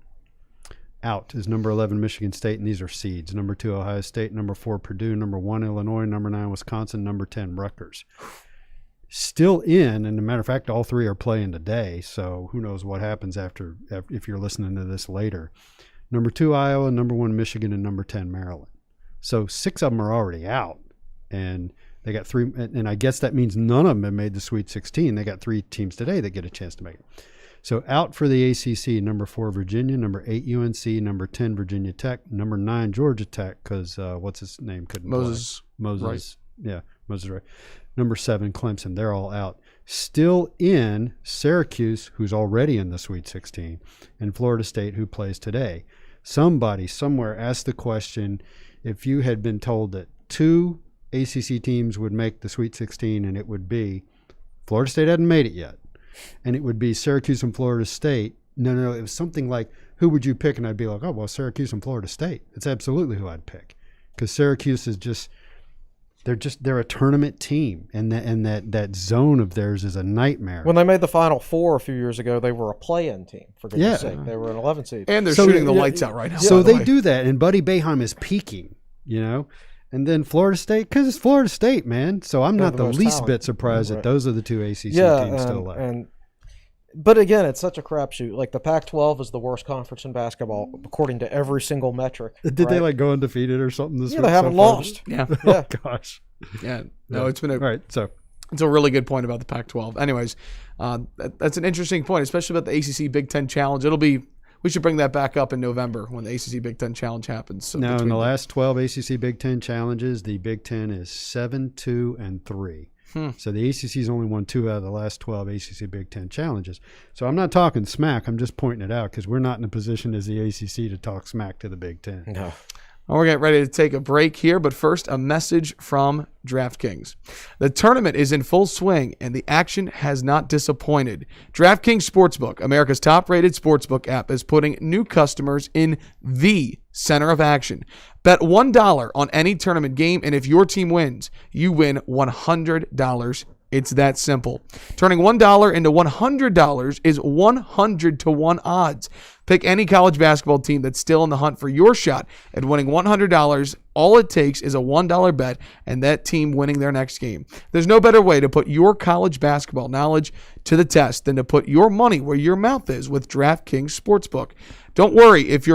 Out is number 11 Michigan State, and these are seeds. Number 2 Ohio State, number 4 Purdue, number 1 Illinois, number 9 Wisconsin, number 10 Rutgers. Still in, and as a matter of fact, all 3 are playing today, so who knows what happens after if you're listening to this later. Number 2 Iowa, number 1 Michigan, and number 10 Maryland. So 6 of them are already out, and they got 3, and I guess that means none of them have made the Sweet 16. They got 3 teams today that get a chance to make it. So out for the ACC, number 4 Virginia, number 8 UNC, number 10 Virginia Tech, number 9 Georgia Tech, because what's his name couldn't Moses. play. Moses, right. Yeah, Moses, right. Number 7 Clemson, they're all out. Still in Syracuse, who's already in the Sweet 16, and Florida State, who plays today. Somebody somewhere asked the question, if you had been told that 2 ACC teams would make the Sweet 16, and it would be Florida State hadn't made it yet, and it would be Syracuse and Florida State. No, it was something like, who would you pick? And I'd be like, oh, well, Syracuse and Florida State. It's absolutely who I'd pick, because Syracuse is just they're a tournament team, and that zone of theirs is a nightmare. When they made the Final Four a few years ago, they were a play-in team, for goodness sake. They were an 11 seed. And they're shooting the lights out right now. So they do that, and Buddy Boeheim is peaking, And then Florida State, because it's Florida State, man. So I'm not the least bit surprised that those are the 2 ACC teams still left. But again, it's such a crapshoot. Like, the Pac-12 is the worst conference in basketball, according to every single metric. Did they go undefeated or something this week? Yeah, they haven't lost. Yeah. Oh, gosh. Yeah. No, it's been all right. So it's a really good point about the Pac-12. Anyways, that's an interesting point, especially about the ACC Big Ten Challenge. We should bring that back up in November when the ACC Big Ten Challenge happens. So now, in the last 12 ACC Big Ten challenges, the Big Ten is 7-2-3. So the ACC's only won 2 out of the last 12 ACC Big Ten challenges. So I'm not talking smack. I'm just pointing it out because we're not in a position as the ACC to talk smack to the Big Ten. No. Well, we're getting ready to take a break here, but first, a message from DraftKings. The tournament is in full swing, and the action has not disappointed. DraftKings Sportsbook, America's top-rated sportsbook app, is putting new customers in the center of action. Bet $1 on any tournament game, and if your team wins, you win $100 It's that simple. Turning $1 into $100 is 100 to 1 odds. Pick any college basketball team that's still in the hunt for your shot at winning $100. All it takes is a $1 bet and that team winning their next game. There's no better way to put your college basketball knowledge to the test than to put your money where your mouth is with DraftKings Sportsbook. Don't worry if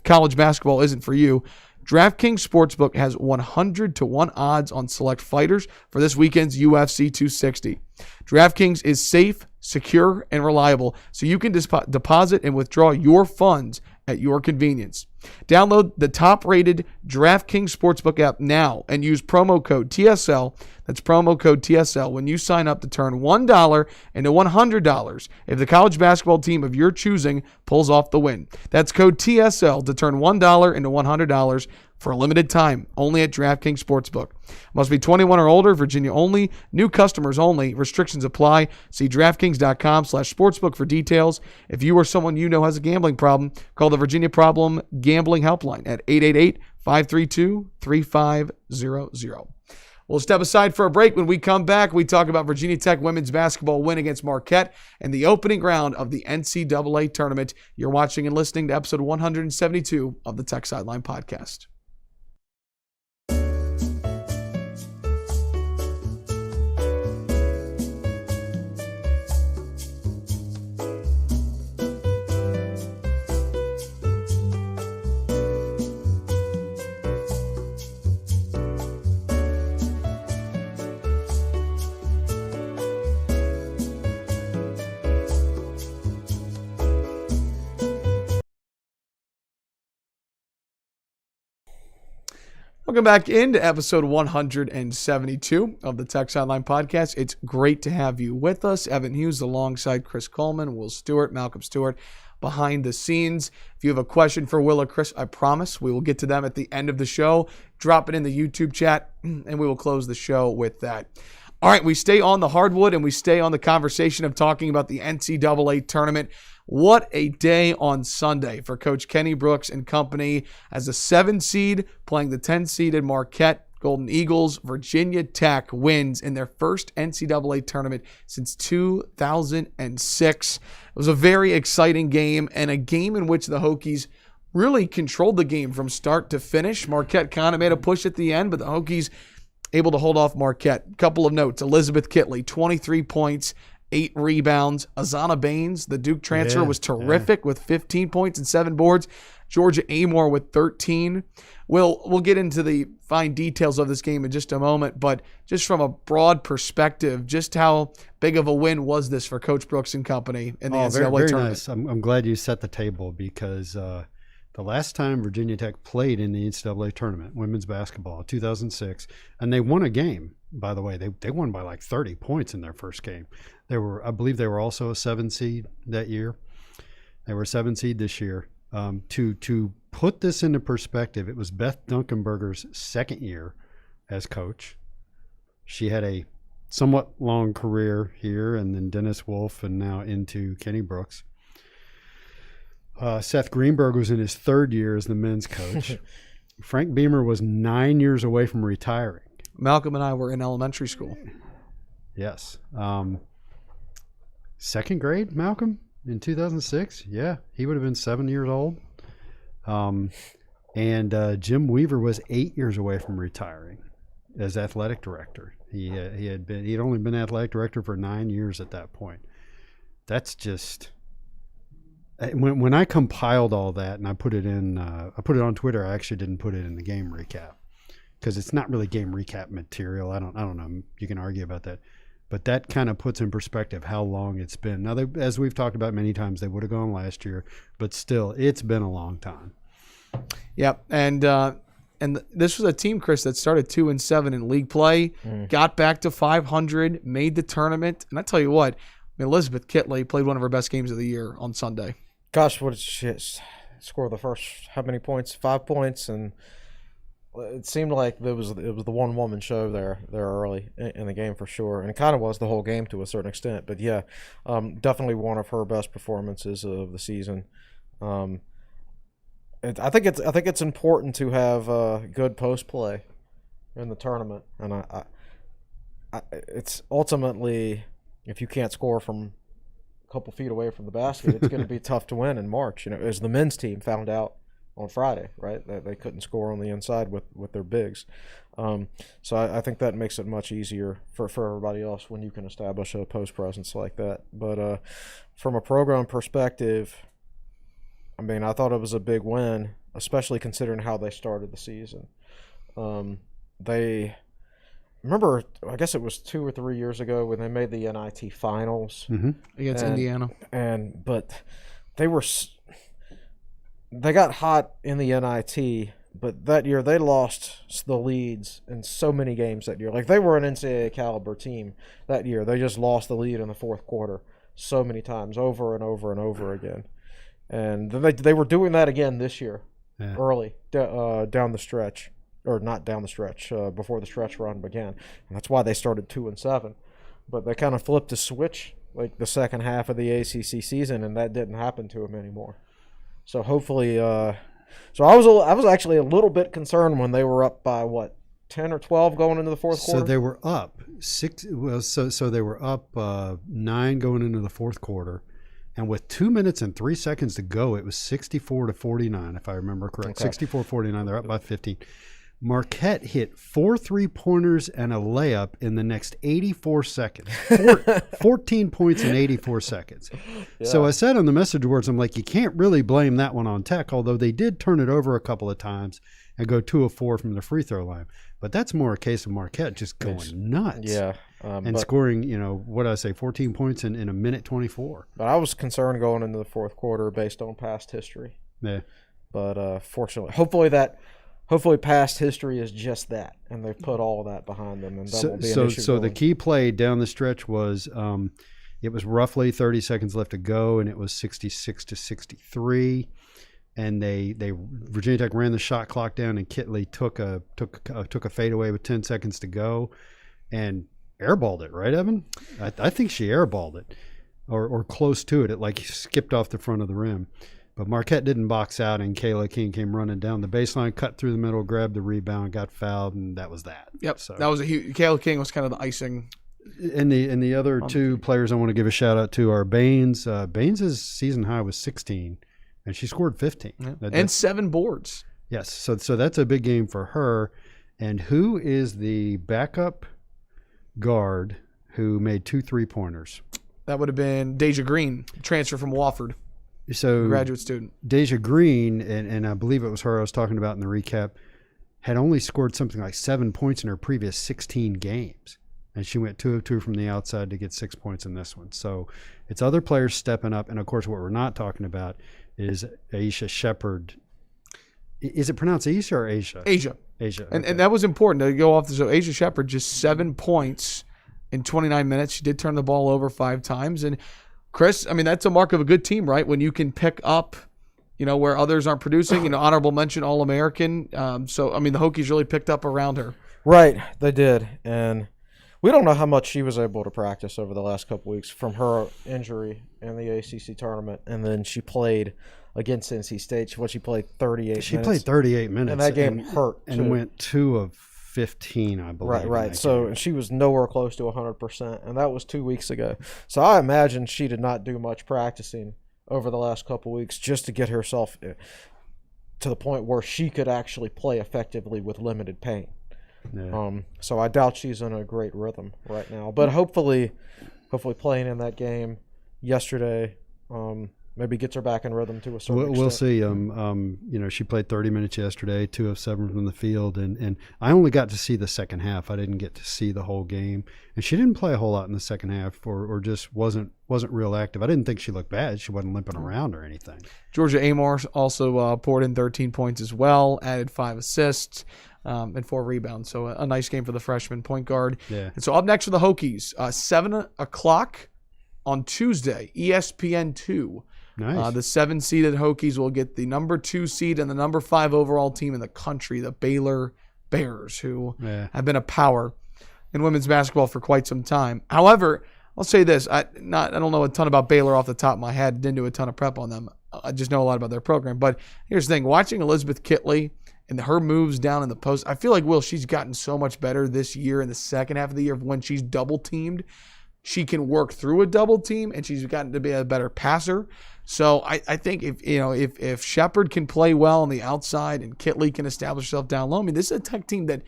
college basketball isn't for you. DraftKings Sportsbook has 100 to 1 odds on select fighters for this weekend's UFC 260. DraftKings is safe, secure, and reliable, so you can deposit and withdraw your funds at your convenience. Download the top-rated DraftKings Sportsbook app now and use promo code TSL. That's promo code TSL when you sign up to turn $1 into $100 if the college basketball team of your choosing pulls off the win. That's code TSL to turn $1 into $100 for a limited time, only at DraftKings Sportsbook. Must be 21 or older, Virginia only, new customers only, restrictions apply. See DraftKings.com/sportsbook for details. If you or someone you know has a gambling problem, call the Virginia Problem Gambling Helpline at 888-532-3500. We'll step aside for a break. When we come back, we talk about Virginia Tech women's basketball win against Marquette and the opening round of the NCAA Tournament. You're watching and listening to episode 172 of the Tech Sideline Podcast. Welcome back into episode 172 of the Tech Sideline Podcast. It's great to have you with us. Evan Hughes alongside Chris Coleman, Will Stewart, Malcolm Stewart behind the scenes. If you have a question for Will or Chris, I promise we will get to them at the end of the show. Drop it in the YouTube chat, and we will close the show with that. All right, we stay on the hardwood, and we stay on the conversation of talking about the NCAA Tournament. What a day on Sunday for Coach Kenny Brooks and company as a 7 seed playing the 10 seeded Marquette Golden Eagles. Virginia Tech wins in their first NCAA tournament since 2006. It was a very exciting game and a game in which the Hokies really controlled the game from start to finish. Marquette kind of made a push at the end, but the Hokies able to hold off Marquette. Couple of notes. Elizabeth Kitley, 23 points, 8 rebounds. Azana Baines, the Duke transfer, was terrific with 15 points and 7 boards. Georgia Amore with 13. We'll get into the fine details of this game in just a moment, but just from a broad perspective, just how big of a win was this for Coach Brooks and company in the NCAA very tournament? Nice. I'm glad you set the table because the last time Virginia Tech played in the NCAA tournament, women's basketball, 2006, and they won a game, by the way. They won by like 30 points in their first game. I believe they were also a 7 seed that year. They were a 7 seed this year. To put this into perspective, it was Beth Dunkenberger's second year as coach. She had a somewhat long career here, and then Dennis Wolf, and now into Kenny Brooks. Seth Greenberg was in his 3rd year as the men's coach. Frank Beamer was 9 years away from retiring. Malcolm and I were in elementary school. Yes. 2nd grade, Malcolm, in 2006? Yeah, he would have been 7 years old. And Jim Weaver was 8 years away from retiring as athletic director. He'd only been athletic director for 9 years at that point. That's just... When I compiled all that and I put it on Twitter, I actually didn't put it in the game recap because it's not really game recap material. I don't know. You can argue about that, but that kind of puts in perspective how long it's been. Now, as we've talked about many times, they would have gone last year, but still, it's been a long time. Yep, and this was a team, Chris, that started 2-7 in league play, got back to 500, made the tournament, and I tell you what, Elizabeth Kitley played one of her best games of the year on Sunday. Gosh, what did she score the first, how many points? 5 points, and it seemed like it was the one-woman show there early in the game for sure, and it kind of was the whole game to a certain extent. But yeah, definitely one of her best performances of the season. I think it's important to have good post play in the tournament, and it's ultimately, if you can't score from a couple feet away from the basket, it's going to be tough to win in March. As the men's team found out on Friday, right? That they couldn't score on the inside with their bigs. So I think that makes it much easier for everybody else when you can establish a post presence like that. But from a program perspective, I mean, I thought it was a big win, especially considering how they started the season. They remember, I guess it was 2 or 3 years ago when they made the NIT finals against Indiana, but they got hot in the NIT, but that year they lost the leads in so many games that year. Like, they were an NCAA caliber team that year. They just lost the lead in the fourth quarter so many times, over and over and over again. And then they were doing that again this year, early down the stretch, or not down the stretch, before the stretch run began. And that's why they started 2-7. But they kind of flipped a switch like the second half of the ACC season, and that didn't happen to them anymore. So hopefully, so I was actually a little bit concerned when they were up by 10 or 12 going into the fourth quarter. So they were up 6. Well, so they were up 9 going into the fourth quarter, and with 2 minutes and 3 seconds to go, it was 64-49, if I remember correct. Okay. 64-49. They're up by 15. Marquette hit 4 3-pointers and a layup in the next 84 seconds. 14 points in 84 seconds. Yeah. So I said on the message boards, I'm like, you can't really blame that one on Tech, although they did turn it over a couple of times and go 2 of 4 from the free throw line. But that's more a case of Marquette just going nuts. Yeah. And scoring, 14 points in a minute 24. But I was concerned going into the fourth quarter based on past history. Yeah. But fortunately, hopefully past history is just that, and they've put all of that behind them, and that will be an issue. So the key play down the stretch was it was roughly 30 seconds left to go, and it was 66-63. And Virginia Tech ran the shot clock down, and Keely took a fadeaway with 10 seconds to go, and airballed it, right, Evan? I think she airballed it, or close to it. It like skipped off the front of the rim. But Marquette didn't box out, and Kayla King came running down the baseline, cut through the middle, grabbed the rebound, got fouled, and that was that. Yep, so that was a huge. Kayla King was kind of the icing. And the other two players I want to give a shout out to are Baines. Baines' season high was 16, and she scored 15. Yeah. And 7 boards. Yes, so that's a big game for her. And who is the backup guard who made 2 3-pointers? That would have been Deja Green, transfer from Wofford. So graduate student Deja Green, and I believe it was her I was talking about in the recap, had only scored something like 7 points in her previous 16 games. And she went 2 of 2 from the outside to get 6 points in this one. So it's other players stepping up. And, of course, what we're not talking about is Aisha Shepard. Is it pronounced Aisha or Asia? Asia. Okay. And that was important to go off. So Aisha Shepard, just 7 points in 29 minutes. She did turn the ball over 5 times. And Chris, I mean, that's a mark of a good team, right? When you can pick up, where others aren't producing, honorable mention All-American. So, I mean, the Hokies really picked up around her. Right, they did. And we don't know how much she was able to practice over the last couple weeks from her injury in the ACC tournament. And then she played against NC State. She played 38 minutes. She played 38 minutes. And that game hurt, and went 2 of 15, I believe. Right. So she was nowhere close to 100%, and that was 2 weeks ago. So I imagine she did not do much practicing over the last couple weeks just to get herself to the point where she could actually play effectively with limited pain. Yeah. So I doubt she's in a great rhythm right now. But hopefully playing in that game yesterday maybe gets her back in rhythm to a certain extent. We'll see. She played 30 minutes yesterday, 2 of 7 from the field, and I only got to see the second half. I didn't get to see the whole game, and she didn't play a whole lot in the second half, or just wasn't real active. I didn't think she looked bad. She wasn't limping around or anything. Georgia Amor also poured in 13 points as well, added 5 assists. And 4 rebounds. So a nice game for the freshman point guard. Yeah. And so up next for the Hokies, 7 o'clock on Tuesday, ESPN2. Nice. The 7-seeded Hokies will get the number 2 seed and the number 5 overall team in the country, the Baylor Bears, who have been a power in women's basketball for quite some time. However, I'll say this. I don't know a ton about Baylor off the top of my head. Didn't do a ton of prep on them. I just know a lot about their program. But here's the thing. Watching Elizabeth Kitley and her moves down in the post. I feel like, Will, she's gotten so much better this year in the second half of the year when she's double teamed. She can work through a double team, and she's gotten to be a better passer. So I think if Shepard can play well on the outside and Keely can establish herself down low, I mean, this is a Tech team that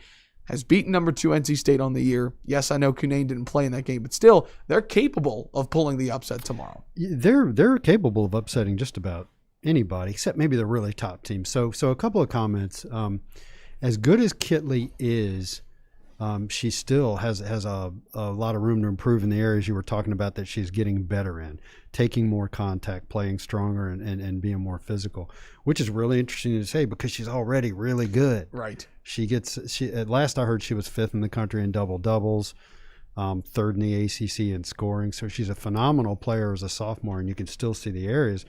has beaten number 2 NC State on the year. Yes, I know Cunane didn't play in that game, but still, they're capable of pulling the upset tomorrow. They're capable of upsetting just about anybody, except maybe the really top team. So a couple of comments. As good as Keely is, she still has a lot of room to improve in the areas you were talking about that she's getting better in, taking more contact, playing stronger, and being more physical, which is really interesting to say because she's already really good. Right. She at last I heard she was 5th in the country in double doubles, 3rd in the ACC in scoring. So she's a phenomenal player as a sophomore, and you can still see the areas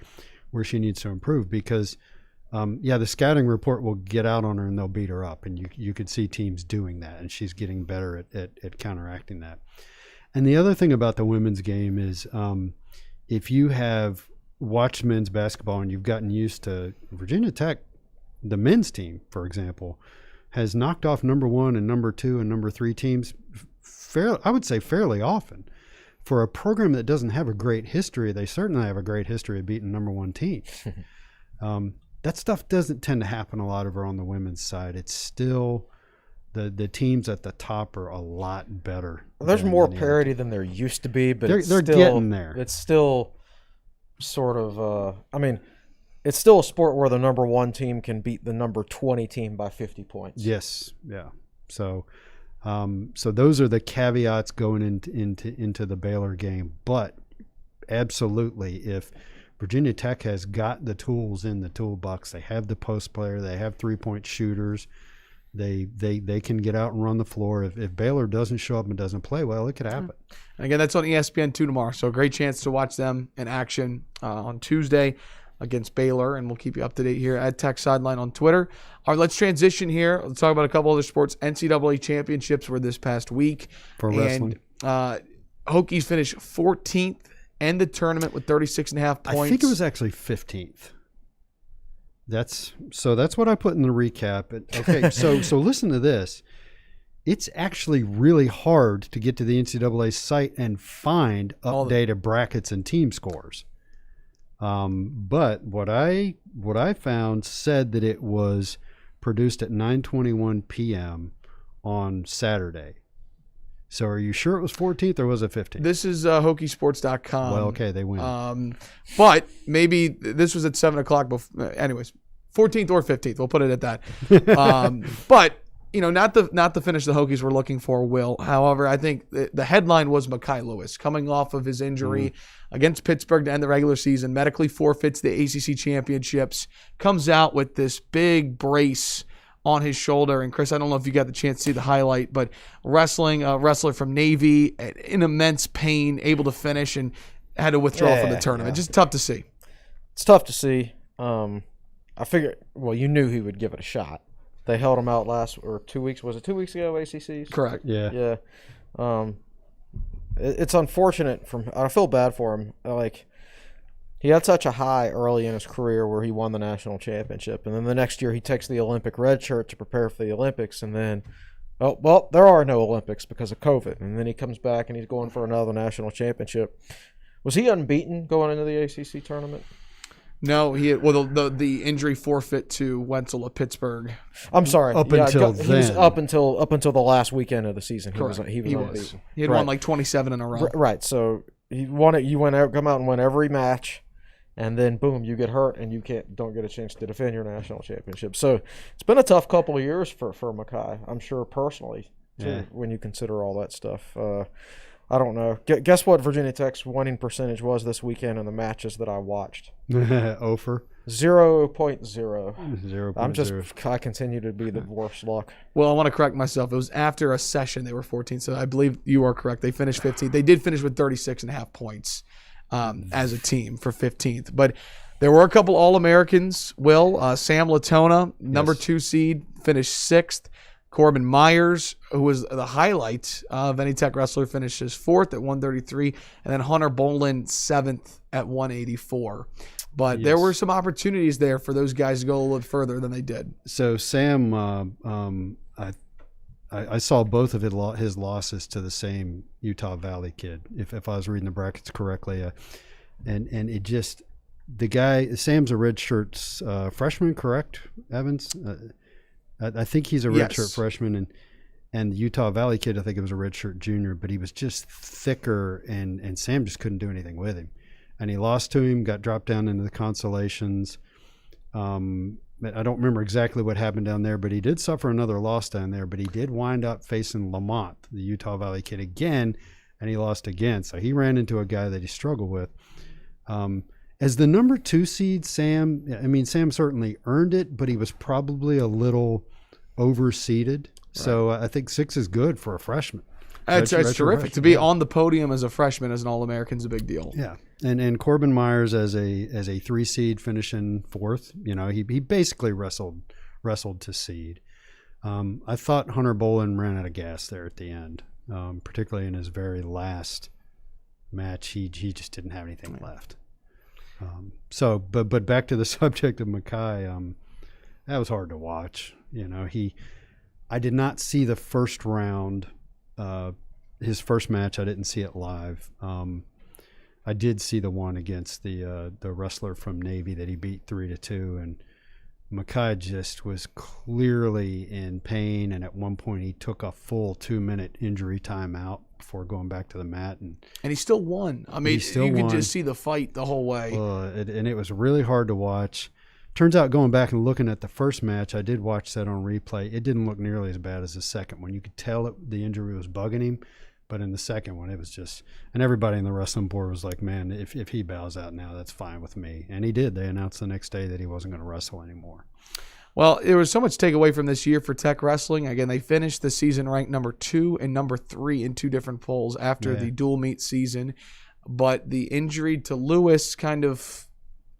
where she needs to improve because the scouting report will get out on her and they'll beat her up, and you could see teams doing that, and she's getting better at counteracting that. And the other thing about the women's game is if you have watched men's basketball and you've gotten used to Virginia Tech, the men's team, for example, has knocked off number 1 and number 2 and number 3 teams I would say fairly often. For a program that doesn't have a great history, they certainly have a great history of beating number 1 teams. That stuff doesn't tend to happen a lot over on the women's side. It's still the teams at the top are a lot better. There's more parity than there used to be, but they're still, getting there. It's still sort of it's still a sport where the number 1 team can beat the number 20 team by 50 points. Yes, yeah. So those are the caveats going into the Baylor game. But absolutely, if Virginia Tech has got the tools in the toolbox, they have the post player, they have 3-point shooters, they can get out and run the floor. If Baylor doesn't show up and doesn't play well, it could happen. And again, that's on ESPN2 tomorrow, so a great chance to watch them in action on Tuesday against Baylor, and we'll keep you up to date here at Tech Sideline on Twitter. All right, let's transition here. Let's talk about a couple other sports. NCAA Championships were this past week. For wrestling. And Hokies finished 14th in the tournament with 36.5 points. I think it was actually 15th. That's what I put in the recap. Okay, so listen to this. It's actually really hard to get to the NCAA site and find updated brackets and team scores. But what I found said that it was produced at 9:21 p.m. on Saturday. So are you sure it was 14th or was it 15th? This is Hokiesports.com. Well, okay, they win. But maybe this was at 7 o'clock. Anyways, 14th or 15th. We'll put it at that. But not the finish the Hokies were looking for, Will. However, I think the headline was Mekhi Lewis coming off of his injury against Pittsburgh to end the regular season, medically forfeits the ACC championships, comes out with this big brace on his shoulder. And Chris, I don't know if you got the chance to see the highlight, but wrestler from Navy in immense pain, able to finish and had to withdraw from the tournament. Just tough to see. It's tough to see. I figured, you knew he would give it a shot. They held him out 2 weeks. Was it 2 weeks ago, ACCs? Correct. Yeah. It's unfortunate. I feel bad for him. He had such a high early in his career where he won the national championship, and then the next year he takes the Olympic red shirt to prepare for the Olympics, and then, there are no Olympics because of COVID, and then he comes back and he's going for another national championship. Was he unbeaten going into the ACC tournament? No, he had, the injury forfeit to Wenzel at Pittsburgh. I'm sorry. Until then. He was up until the last weekend of the season. He was unbeaten. He had won like 27 in a row. Right. So he won it. You come out and win every match, and then boom, you get hurt and you don't get a chance to defend your national championship. So it's been a tough couple of years for Mekhi. I'm sure personally too, when you consider all that stuff. I don't know. Guess what Virginia Tech's winning percentage was this weekend in the matches that I watched? Over 0.0. I continue to be the worst luck. Well, I want to correct myself. It was after a session they were 14, so I believe you are correct. They finished 15th. They did finish with 36.5 points as a team for 15th. But there were a couple All-Americans. Sam Latona, number 2 seed, finished 6th. Corbin Myers, who was the highlight of any Tech wrestler, finishes 4th at 133, and then Hunter Bolin 7th at 184. But there were some opportunities there for those guys to go a little further than they did. So Sam, I saw both of his losses to the same Utah Valley kid, if I was reading the brackets correctly, and it just the guy Sam's a redshirt freshman, correct, Evans? I think he's a redshirt freshman, and the Utah Valley kid, I think it was a redshirt junior, but he was just thicker, and Sam just couldn't do anything with him, and he lost to him, got dropped down into the consolations. I don't remember exactly what happened down there, but he did suffer another loss down there. But he did wind up facing Lamont, the Utah Valley kid, again, and he lost again. So he ran into a guy that he struggled with. As the number 2 seed, Sam certainly earned it, but he was probably a little overseeded. Right. So I think 6 is good for a freshman. It's terrific to be on the podium as a freshman as an All-American is a big deal. Yeah, and Corbin Myers as a 3 seed finishing 4th. You know, he basically wrestled to seed. I thought Hunter Bolin ran out of gas there at the end, particularly in his very last match. He just didn't have anything left. But back to the subject of Mackay, that was hard to watch. You know, I did not see the first round. His first match, I didn't see it live. I did see the one against the wrestler from Navy that he beat 3-2, and Mackay just was clearly in pain. And at one point, he took a full 2-minute injury timeout before going back to the mat, and he still won. I mean, you could just see the fight the whole way, and it was really hard to watch. Turns out, going back and looking at the first match, I did watch that on replay. It didn't look nearly as bad as the second one. You could tell the injury was bugging him, but in the second one, it was just – and everybody in the wrestling board was like, man, if he bows out now, that's fine with me. And he did. They announced the next day that he wasn't going to wrestle anymore. Well, there was so much to take away from this year for Tech Wrestling. Again, they finished the season ranked number 2 and number 3 in 2 different polls after the dual meet season. But the injury to Lewis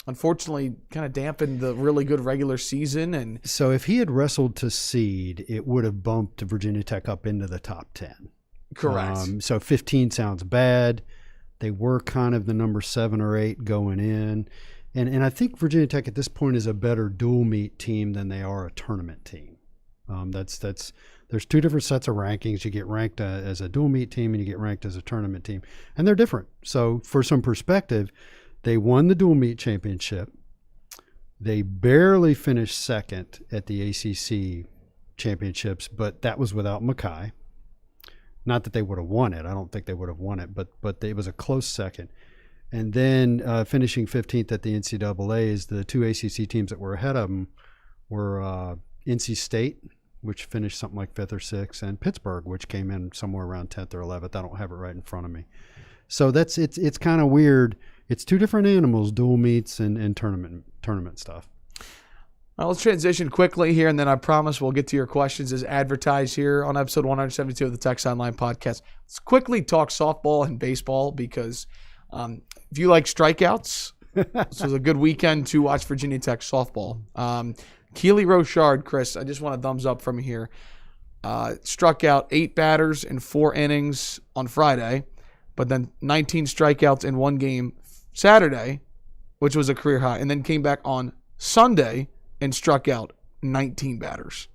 unfortunately kind of dampened the really good regular season. And so if he had wrestled to seed, it would have bumped Virginia Tech up into the top 10. Correct. So 15 sounds bad. They were kind of the number 7 or 8 going in. And I think Virginia Tech at this point is a better dual meet team than they are a tournament team. There's 2 different sets of rankings. You get ranked as a dual meet team and you get ranked as a tournament team. And they're different. So for some perspective, they won the dual meet championship. They barely finished second at the ACC championships, but that was without Mackay. Not that they would have won it. I don't think they would have won it, but it was a close second. And then finishing 15th at the NCAAs, the 2 ACC teams that were ahead of them were NC State, which finished something like 5th or 6th, and Pittsburgh, which came in somewhere around 10th or 11th. I don't have it right in front of me. So it's kind of weird. It's 2 different animals, dual meets and tournament stuff. Well, let's transition quickly here, and then I promise we'll get to your questions as advertised here on episode 172 of the Tech Sideline podcast. Let's quickly talk softball and baseball because if you like strikeouts, this was a good weekend to watch Virginia Tech softball. Keely Rochard, Chris, I just want a thumbs up from here. Struck out 8 batters in 4 innings on Friday, but then 19 strikeouts in 1 game Saturday, which was a career high, and then came back on Sunday and struck out 19 batters.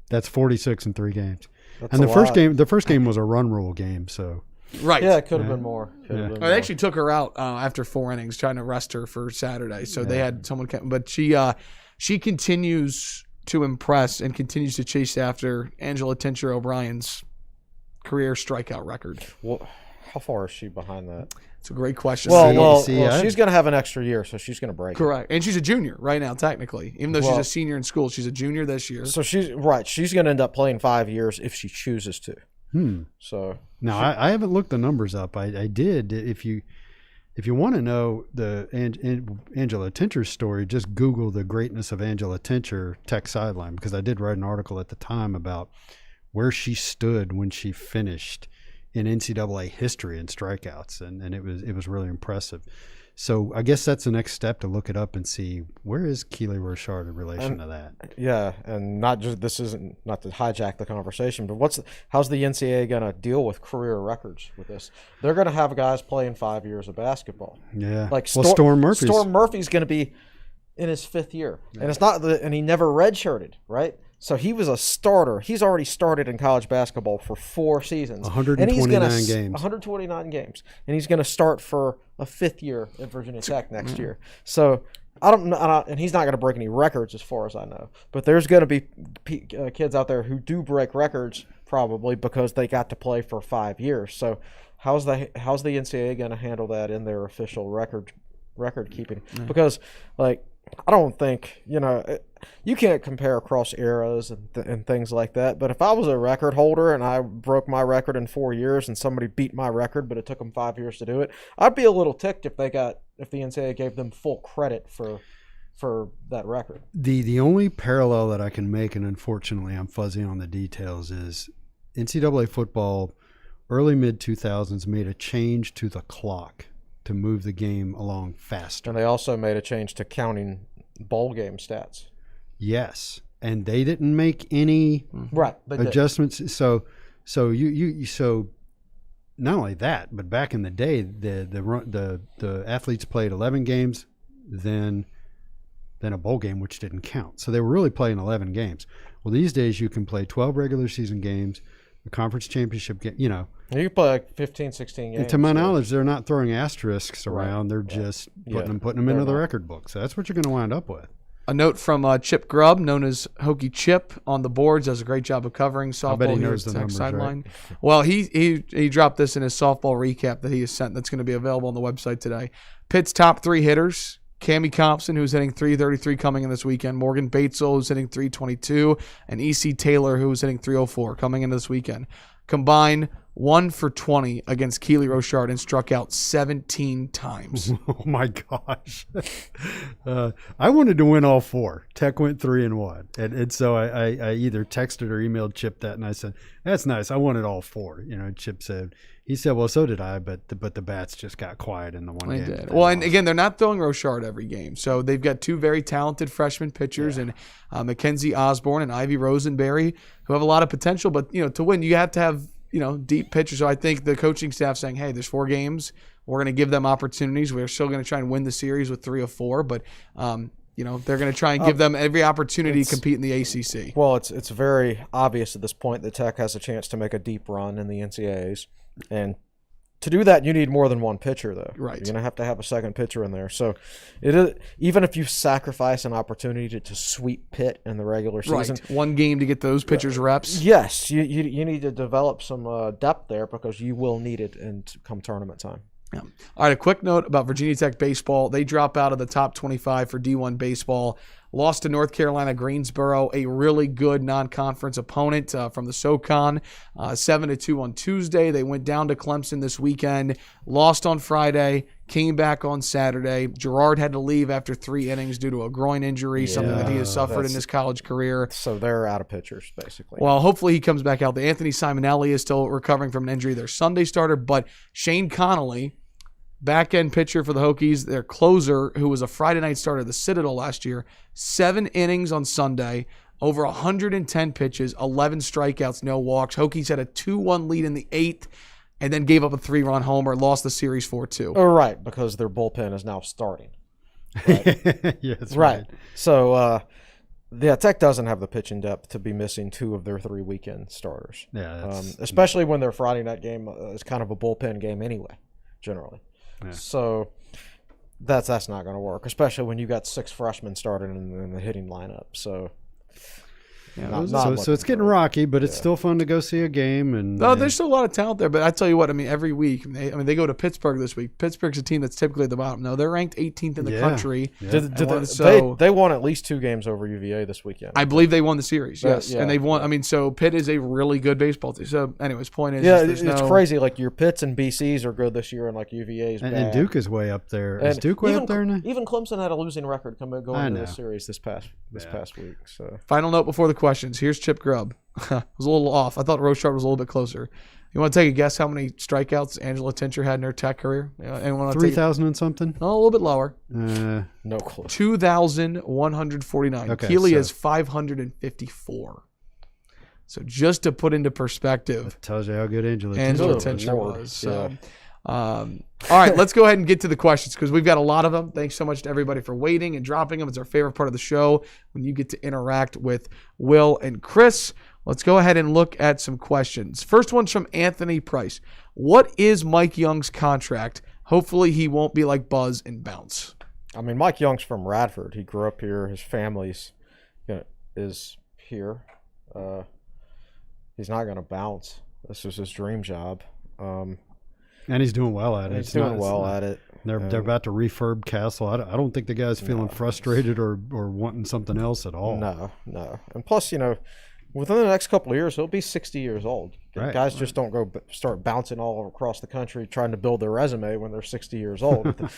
That's 46 in 3 games. That's and the first game was a run rule game, so right. Yeah, it could have been more. They actually took her out after 4 innings, trying to rest her for Saturday. So they had someone, but she continues to impress and continues to chase after Angela Tincher O'Brien's career strikeout record. Well, how far is she behind that? It's a great question. Well, she's going to have an extra year, so she's going to break. Correct. And she's a junior right now, technically. Even though she's a senior in school, she's a junior this year. So she's going to end up playing 5 years if she chooses to. So now I haven't looked the numbers up. I did. If you want to know the Angela Tincher story, just Google the greatness of Angela Tincher Tech Sideline, because I did write an article at the time about where she stood when she finished in NCAA history in strikeouts, and it was really impressive. So I guess that's the next step, to look it up and see where is Keely Rochard in relation to that. Yeah, and not just, this isn't, not to hijack the conversation, but how's the NCAA going to deal with career records with this? They're going to have guys playing 5 years of basketball. Yeah, like Storm Murphy's going to be in his 5th year, and it's not and he never redshirted, right? So he was a starter. He's already started in college basketball for 4 seasons. 129 games. 129 games. And he's going to start for a 5th year at Virginia Tech next year. So I don't know. And he's not going to break any records as far as I know. But there's going to be kids out there who do break records probably because they got to play for 5 years. So how's the NCAA going to handle that in their official record keeping? Because, like, I don't think, you can't compare across eras and things like that. But if I was a record holder and I broke my record in 4 years and somebody beat my record, but it took them 5 years to do it, I'd be a little ticked if the NCAA gave them full credit for that record. The only parallel that I can make, and unfortunately I'm fuzzy on the details, is NCAA football early mid-2000s made a change to the clock to move the game along faster. And they also made a change to counting bowl game stats. Yes, and they didn't make any adjustments. So not only that, but back in the day, the athletes played 11 games, then a bowl game, which didn't count. So they were really playing 11 games. Well, these days you can play 12 regular season games, a conference championship game. You can play like 15, 16 games. And to my knowledge, they're not throwing asterisks around. They're just putting them into the record book. So that's what you're going to wind up with. A note from Chip Grubb, known as Hokie Chip on the boards, does a great job of covering softball. I bet he knows here the at Tech numbers, Sideline. right? Well, he dropped this in his softball recap that he has sent. That's going to be available on the website today. Pitt's top 3 hitters: Cammie Compson, who's hitting .333 coming in this weekend; Morgan Batesel, who's hitting .322; and E.C. Taylor, who's hitting .304 coming into this weekend. Combined 1 for 20 against Keely Rochard and struck out 17 times. Oh my gosh! I wanted to win all 4. Tech went 3-1, and so I either texted or emailed Chip that, and I said, "That's nice. I wanted all 4." Chip said, "Well, so did I, but the bats just got quiet in the one game." Did. Well, and again, they're not throwing Rochard every game, so they've got 2 very talented freshman pitchers, and Mackenzie Osborne and Ivy Rosenberry, who have a lot of potential. But to win, you have to have deep pitchers. So I think the coaching staff saying, "Hey, there's 4 games. We're going to give them opportunities. We're still going to try and win the series with 3 or 4, but they're going to try and give them every opportunity to compete in the ACC." Well, it's very obvious at this point that Tech has a chance to make a deep run in the NCAAs, and to do that, you need more than one pitcher, though. Right. You're going to have a second pitcher in there. So it is, even if you sacrifice an opportunity to sweep Pitt in the regular season. Right. One game to get those pitchers reps. Yes. You need to develop some depth there, because you will need it come tournament time. Yeah. All right, a quick note about Virginia Tech baseball. They drop out of the top 25 for D1 baseball. Lost to North Carolina Greensboro, a really good non-conference opponent from the SoCon, 7-2 on Tuesday. They went down to Clemson this weekend, lost on Friday, came back on Saturday. Gerard had to leave after 3 innings due to a groin injury, something that he has suffered in his college career. So they're out of pitchers, basically. Well, hopefully he comes back out. The Anthony Simonelli is still recovering from an injury, their Sunday starter, but Shane Connolly, back-end pitcher for the Hokies, their closer, who was a Friday night starter at the Citadel last year, 7 innings on Sunday, over 110 pitches, 11 strikeouts, no walks. Hokies had a 2-1 lead in the 8th and then gave up a 3-run homer, lost the series 4-2. Oh, right, because their bullpen is now starting. Right? Yeah, that's right. So, Tech doesn't have the pitching depth to be missing 2 of their 3 weekend starters. Yeah, especially when their Friday night game is kind of a bullpen game anyway, generally. Yeah. So that's not going to work, especially when you got 6 freshmen starting in the hitting lineup. So so it's getting rocky, but it's still fun to go see a game. And there's still a lot of talent there. But I tell you what, every week, they go to Pittsburgh this week. Pittsburgh's a team that's typically at the bottom. No, they're ranked 18th in the country. Yeah. They won at least 2 games over UVA this weekend. I believe they won the series. Yes, and they've won. So Pitt is a really good baseball team. So, anyways, point is, it's crazy. Like your Pitts and BCs are good this year, and like UVA's bad. And Duke is way up there. Is Duke way up there now? Even Clemson had a losing record going into the series this past week. So final note before the questions. Here's Chip Grubb. I was a little off. I thought Rochard was a little bit closer. You want to take a guess how many strikeouts Angela Tincher had in her Tech career? 3,000 and something? No, a little bit lower. No clue. 2,149. Okay, Keely so- has 554. So just to put into perspective, That tells you how good Angela Angela Tincher Tincher Lord. was. So, all right, let's go ahead and get to the questions because we've got a lot of them. Thanks so much to everybody for waiting and dropping them. It's our favorite part of the show when you get to interact with Will and Chris. Let's go ahead and look at some questions. First one's from Anthony Price. What is Mike Young's contract? Hopefully he won't be like Buzz and bounce. I mean, Mike Young's from Radford. He grew up here. His family's is here. He's not going to bounce. This was his dream job. And he's doing well at it. He's doing well at it. They're about to refurb Castle. I don't think the guy's feeling frustrated or wanting something else at all. No. And plus, within the next couple of years, he'll be 60 years old. Right. Guys just don't start bouncing all across the country trying to build their resume when they're 60 years old. At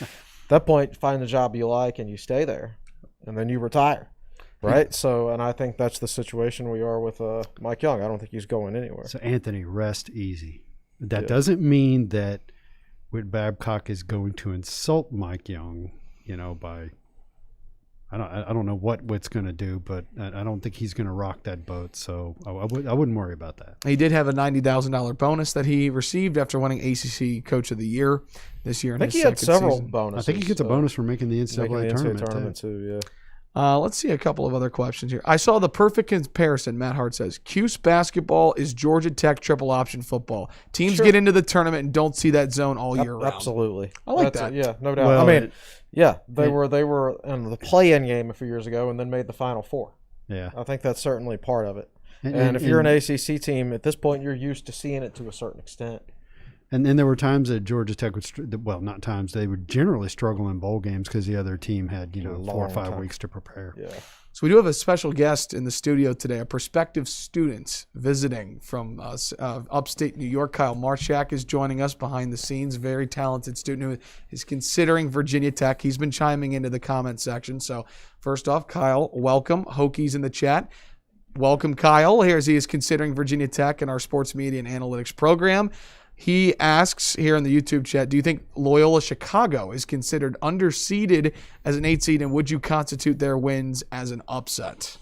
that point, find the job you like and you stay there, and then you retire. Right? So, and I think that's the situation we are with Mike Young. I don't think he's going anywhere. So, Anthony, rest easy. That doesn't mean that Whit Babcock is going to insult Mike Young, by I don't know what Whit's going to do, but I don't think he's going to rock that boat. So I wouldn't worry about that. He did have a $90,000 bonus that he received after winning ACC Coach of the Year this year. I think he had several bonuses. I think he gets a bonus for making the NCAA tournament too. Yeah. Let's see a couple of other questions here. I saw the perfect comparison. Matt Hart says, Cuse basketball is Georgia Tech triple option football. Teams get into the tournament and don't see that zone all year round. Absolutely. I like that. Yeah, no doubt. Well, they were in the play-in game a few years ago and then made the Final Four. Yeah. I think that's certainly part of it. And if you're an ACC team, at this point, you're used to seeing it to a certain extent. And then there were times that Georgia Tech not times, they would generally struggle in bowl games because the other team had, 4 or 5 weeks to prepare. Yeah. So we do have a special guest in the studio today, a prospective student visiting from upstate New York. Kyle Marchak is joining us behind the scenes, very talented student who is considering Virginia Tech. He's been chiming into the comment section. So first off, Kyle, welcome. Hokies in the chat. Welcome, Kyle. He is considering Virginia Tech in our sports media and analytics program. He asks here in the YouTube chat, do you think Loyola Chicago is considered underseeded as an 8 seed, and would you constitute their wins as an upset?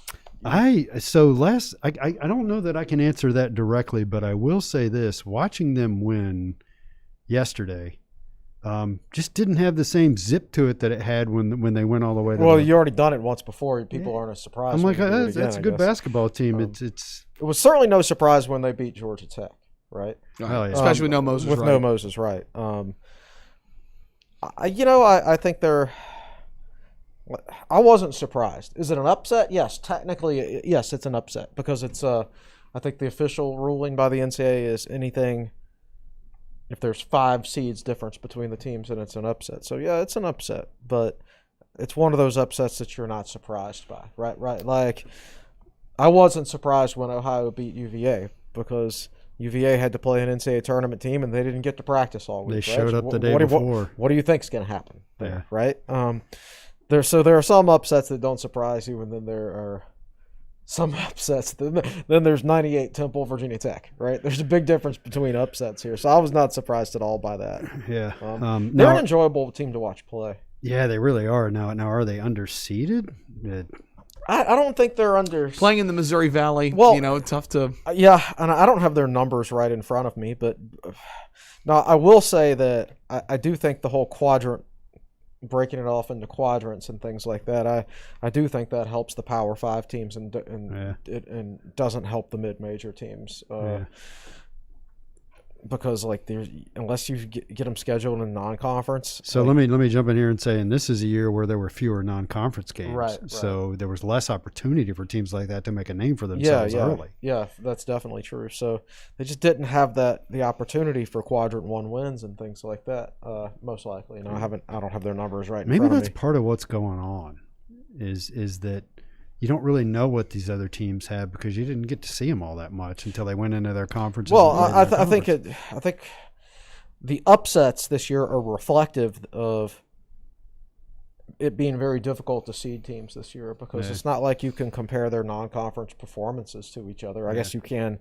I don't know that I can answer that directly, but I will say this. Watching them win yesterday just didn't have the same zip to it that it had when they went all the way to you already done it once before. People aren't as surprised. I'm like, that's a good basketball team. It was certainly no surprise when they beat Georgia Tech. Right, especially with no Moses. With no Moses, right? I think they're. I wasn't surprised. Is it an upset? Yes, technically, yes, it's an upset because it's. I think the official ruling by the NCAA is anything. If there's 5 seeds difference between the teams, then it's an upset. So yeah, it's an upset, but it's one of those upsets that you're not surprised by, right? Like, I wasn't surprised when Ohio beat UVA because UVA had to play an NCAA tournament team, and they didn't get to practice all week. They showed up the day before. What do you think's going to happen there, Yeah. right? There are some upsets that don't surprise you, and then there are some upsets. Then there's 98 Temple, Virginia Tech, right? There's a big difference between upsets here. So I was not surprised at all by that. Yeah. They're an enjoyable team to watch play. Yeah, they really are. Now are they underseeded? I don't think they're under Playing in the Missouri Valley, tough to. Yeah, and I don't have their numbers right in front of me, but now I will say that I do think the whole quadrant, breaking it off into quadrants and things like that, I do think that helps the Power 5 teams and doesn't help the mid-major teams. Because unless you get them scheduled in non-conference. So let me jump in here and say, and this is a year where there were fewer non-conference games, right. So there was less opportunity for teams like that to make a name for themselves early. Yeah, that's definitely true. So they just didn't have the opportunity for quadrant 1 wins and things like that. Most likely, I don't have their numbers right. Maybe that's part of what's going on, is that you don't really know what these other teams have because you didn't get to see them all that much until they went into their conferences. Well, I think the upsets this year are reflective of it being very difficult to seed teams this year because it's not like you can compare their non-conference performances to each other. I guess you can,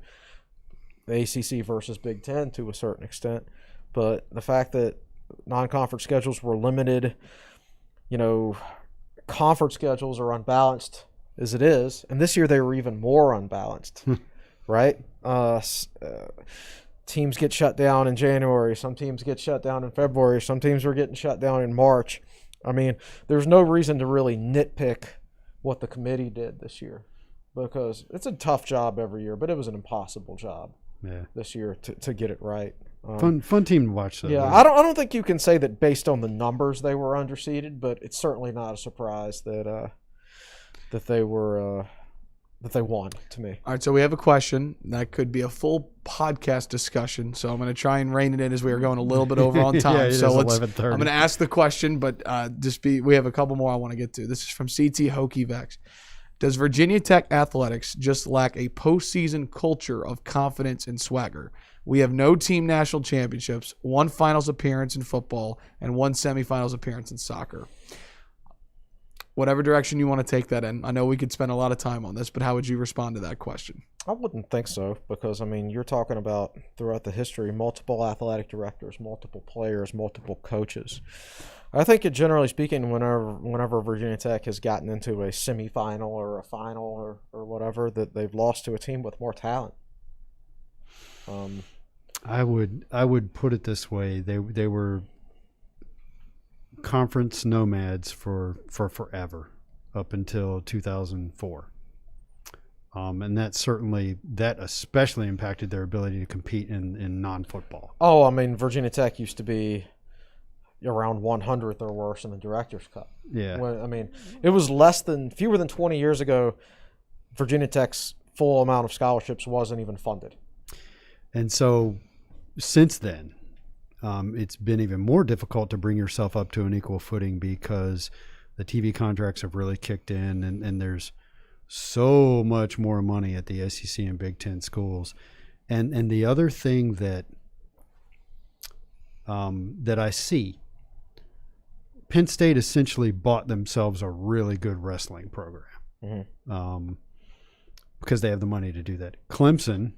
the ACC versus Big Ten to a certain extent, but the fact that non-conference schedules were limited, conference schedules are unbalanced as it is, and this year they were even more unbalanced, right? Teams get shut down in January. Some teams get shut down in February. Some teams were getting shut down in March. I mean, there's no reason to really nitpick what the committee did this year because it's a tough job every year, but it was an impossible job this year to get it right. Fun team to watch, though. Yeah, I don't think you can say that based on the numbers they were underseeded, but it's certainly not a surprise that they were that they won to me. All right, so we have a question that could be a full podcast discussion. So I'm going to try and rein it in as we are going a little bit over on time. So I'm going to ask the question, but we have a couple more I want to get to. This is from CT Hockeyvex. Does Virginia Tech athletics just lack a postseason culture of confidence and swagger? We have no team national championships, one finals appearance in football, and one semifinals appearance in soccer. Whatever direction you want to take that in. I know we could spend a lot of time on this, but how would you respond to that question? I wouldn't think so because, I mean, you're talking about throughout the history, multiple athletic directors, multiple players, multiple coaches. I think, generally speaking, whenever Virginia Tech has gotten into a semifinal or a final or whatever, that they've lost to a team with more talent. I would put it this way: they were conference nomads for forever up until 2004, and that especially impacted their ability to compete in non-football. Oh, I mean, Virginia Tech used to be around 100th or worse in the Directors' Cup. Yeah, I mean, it was fewer than 20 years ago. Virginia Tech's full amount of scholarships wasn't even funded, and so since then. It's been even more difficult to bring yourself up to an equal footing because the TV contracts have really kicked in and there's so much more money at the SEC and Big Ten schools. And the other thing that I see, Penn State essentially bought themselves a really good wrestling program because they have the money to do that. Clemson,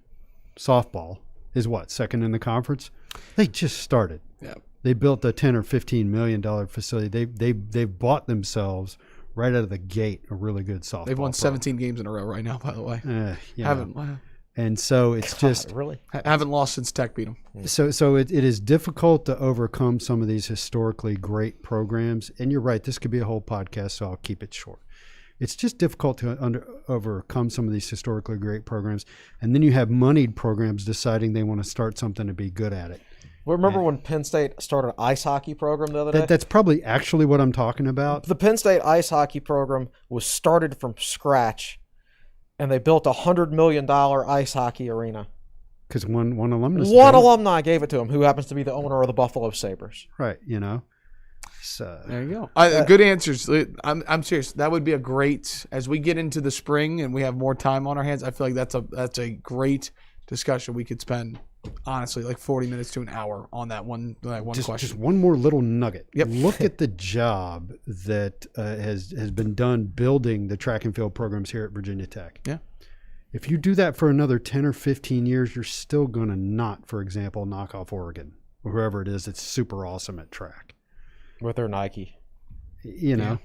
softball, is what, second in the conference? They just started. Yeah. They built a $10 or $15 million facility. They've bought themselves right out of the gate a really good softball. They've won 17 games in a row right now, by the way. And so it's haven't lost since Tech beat them. So it is difficult to overcome some of these historically great programs. And you're right, this could be a whole podcast, so I'll keep it short. It's just difficult to overcome some of these historically great programs. And then you have moneyed programs deciding they want to start something to be good at it. Well, remember when Penn State started an ice hockey program the other day? That's probably actually what I'm talking about. The Penn State ice hockey program was started from scratch, and they built a $100 million ice hockey arena. Because one alumnus. One alumni gave it to him, who happens to be the owner of the Buffalo Sabres. Right, So there you go. Good answers. I'm serious. That would be a great, as we get into the spring and we have more time on our hands, I feel like that's a great discussion. We could spend, honestly, like 40 minutes to an hour on that one question. Just one more little nugget. Yep. Look at the job that has been done building the track and field programs here at Virginia Tech. Yeah. If you do that for another 10 or 15 years, you're still going to not, for example, knock off Oregon or whoever it is that's super awesome at track. With their Nike. You're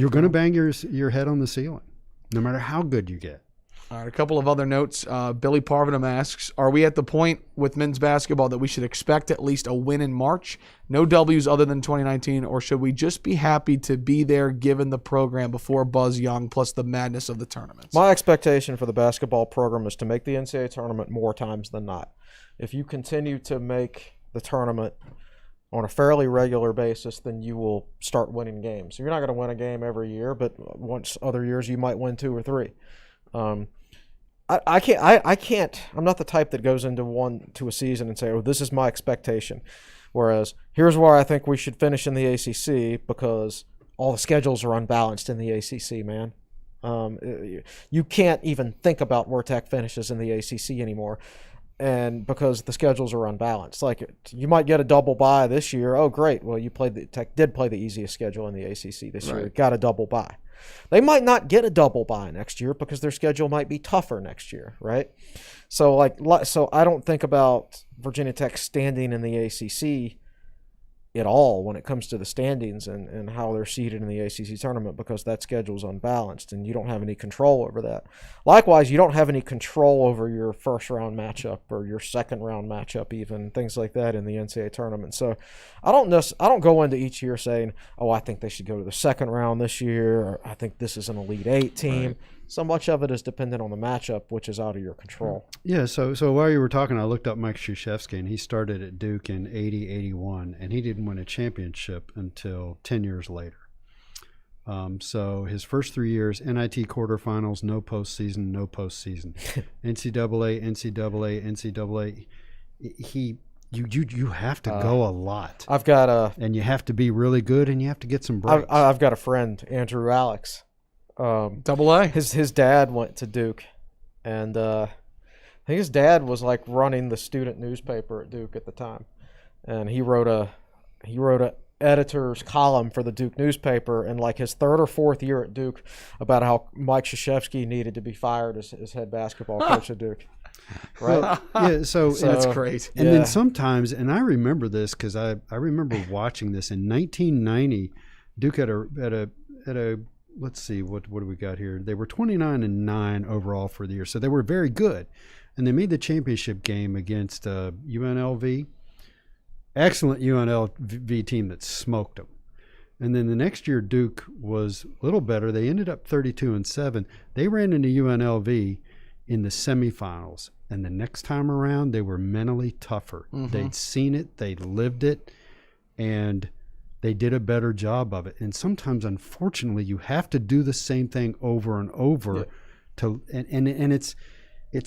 going to bang your head on the ceiling, no matter how good you get. All right, a couple of other notes. Billy Parvenham asks, are we at the point with men's basketball that we should expect at least a win in March? No W's other than 2019, or should we just be happy to be there given the program before Buzz Young plus the madness of the tournaments? My expectation for the basketball program is to make the NCAA tournament more times than not. If you continue to make the tournament on a fairly regular basis, then you will start winning games. So you're not going to win a game every year, but once other years you might win 2 or 3. I can't. I'm not the type that goes into a season and say, "Oh, this is my expectation." Whereas here's where I think we should finish in the ACC because all the schedules are unbalanced in the ACC, man. You can't even think about where Tech finishes in the ACC anymore. and because the schedules are unbalanced. Like, you might get a double bye this year. Oh, great. Well, Tech did play the easiest schedule in the ACC this year. Got a double bye. They might not get a double bye next year because their schedule might be tougher next year, right? So I don't think about Virginia Tech standing in the ACC at all when it comes to the standings and how they're seeded in the ACC tournament, because that schedule's unbalanced and you don't have any control over that. Likewise, you don't have any control over your first round matchup or your second round matchup, even things like that in the NCAA tournament. So I don't go into each year saying, oh, I think they should go to the second round this year, or I think this is an Elite Eight team. Right. So much of it is dependent on the matchup, which is out of your control. Yeah, so while you were talking, I looked up Mike Krzyzewski, and he started at Duke in 80-81, and he didn't win a championship until 10 years later. So his first 3 years, NIT quarterfinals, no postseason. NCAA. You have to go a lot. And you have to be really good, and you have to get some breaks. I've got a friend, Andrew Alex. Double A. His dad went to Duke, and I think his dad was like running the student newspaper at Duke at the time, and he wrote a editor's column for the Duke newspaper in like his third or fourth year at Duke about how Mike Krzyzewski needed to be fired as head basketball coach at Duke. Right? Yeah, so that's great. And then sometimes, and I remember this because I remember watching this in 1990. Duke had a let's see, what do we got here? They were 29-9 overall for the year, so they were very good, and they made the championship game against UNLV. Excellent UNLV team that smoked them. And then the next year, Duke was a little better. They ended up 32-7. They ran into UNLV in the semifinals, and the next time around, they were mentally tougher. Mm-hmm. They'd seen it, they lived it, and they did a better job of it. And sometimes, unfortunately, you have to do the same thing over and over. Yeah. And it's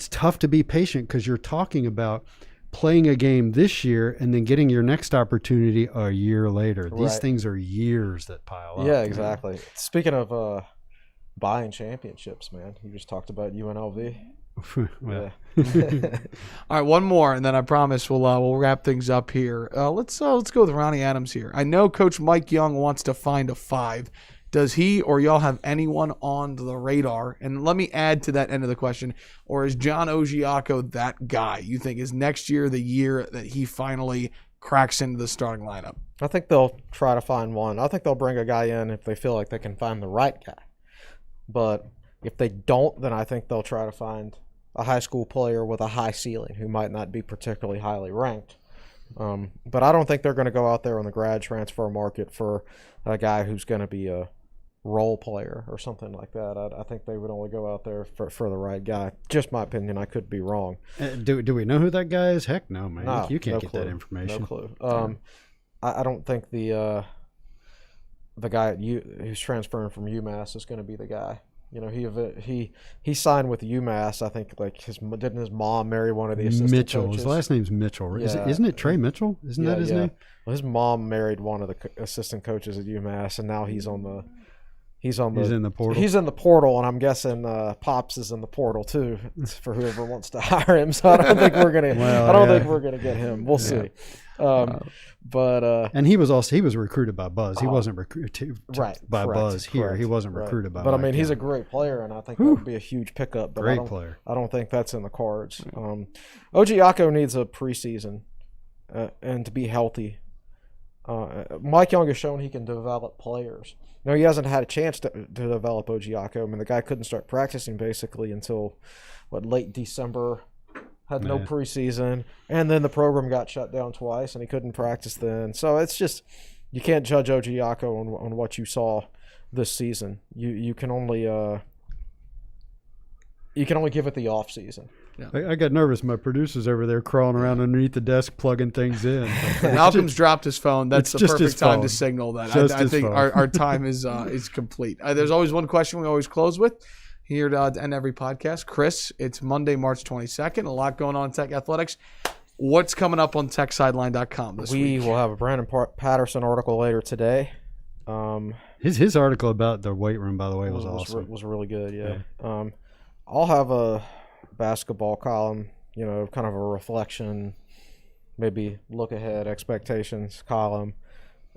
tough to be patient because you're talking about playing a game this year and then getting your next opportunity a year later. Right. These things are years that pile up. Yeah, exactly. Man. Speaking of buying championships, man, you just talked about UNLV. All right, one more, and then I promise we'll wrap things up here. Let's go with Ronnie Adams here. I know Coach Mike Young wants to find a 5. Does he or y'all have anyone on the radar? And let me add to that end of the question. Or is John Ogiaco that guy you think is next year the year that he finally cracks into the starting lineup? I think they'll try to find one. I think they'll bring a guy in if they feel like they can find the right guy. But if they don't, then I think they'll try to find a high school player with a high ceiling who might not be particularly highly ranked. But I don't think they're going to go out there on the grad transfer market for a guy who's going to be a role player or something like that. I think they would only go out there for the right guy. Just my opinion. I could be wrong. Do we know who that guy is? Heck no, man. No, you can't get that information. No clue. I don't think the guy who's transferring from UMass is going to be the guy. You know, he signed with UMass. I think didn't his mom marry one of the assistant Mitchell. coaches? His last name's Mitchell. Yeah. Isn't it Trey Mitchell? Isn't that his name? Well, his mom married one of the assistant coaches at UMass, and now he's in the portal. He's in the portal, and I'm guessing Pops is in the portal too for whoever wants to hire him. So I don't think we're gonna. Think we're gonna get him. We'll see. And he was recruited by Buzz. He wasn't recruited by Buzz here. Correct, he wasn't recruited by. But I mean, he's a great player, and I think that would be a huge pickup. But great player. I don't think that's in the cards. Ogiaco needs a preseason and to be healthy. Mike Young has shown he can develop players. No, he hasn't had a chance to develop Ogiaco. I mean, the guy couldn't start practicing basically until late December. Had no preseason, and then the program got shut down twice, and he couldn't practice then. So it's just you can't judge Ogiaco on what you saw this season. You can only give it the off season. Yeah. I got nervous. My producer's over there crawling around underneath the desk plugging things in. Malcolm's dropped his phone. That's the perfect time to signal that. I think our time is complete. There's always one question we always close with. Here to end every podcast. Chris, it's Monday, March 22nd. A lot going on in Tech Athletics. What's coming up on TechSideline.com this week? We will have a Brandon Patterson article later today. His article about the weight room, by the way, was awesome. Was really good, yeah. I'll have a basketball column kind of a reflection, maybe look ahead, expectations column,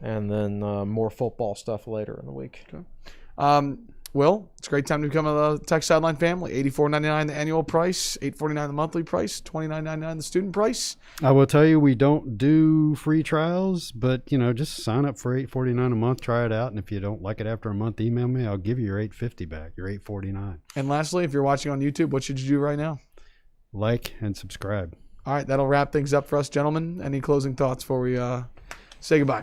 and then more football stuff later in the week. Okay. Will, it's a great time to become a Tech Sideline family. $84.99 the annual price, $8.49 the monthly price, $29.99 the student price. I will tell you, we don't do free trials, but just sign up for $8.49 a month, try it out, and if you don't like it after a month, email me. I'll give you your $8.50 back, your $8.49. And lastly, if you're watching on YouTube, what should you do right now? Like and subscribe. All right, that'll wrap things up for us, gentlemen. Any closing thoughts before we say goodbye?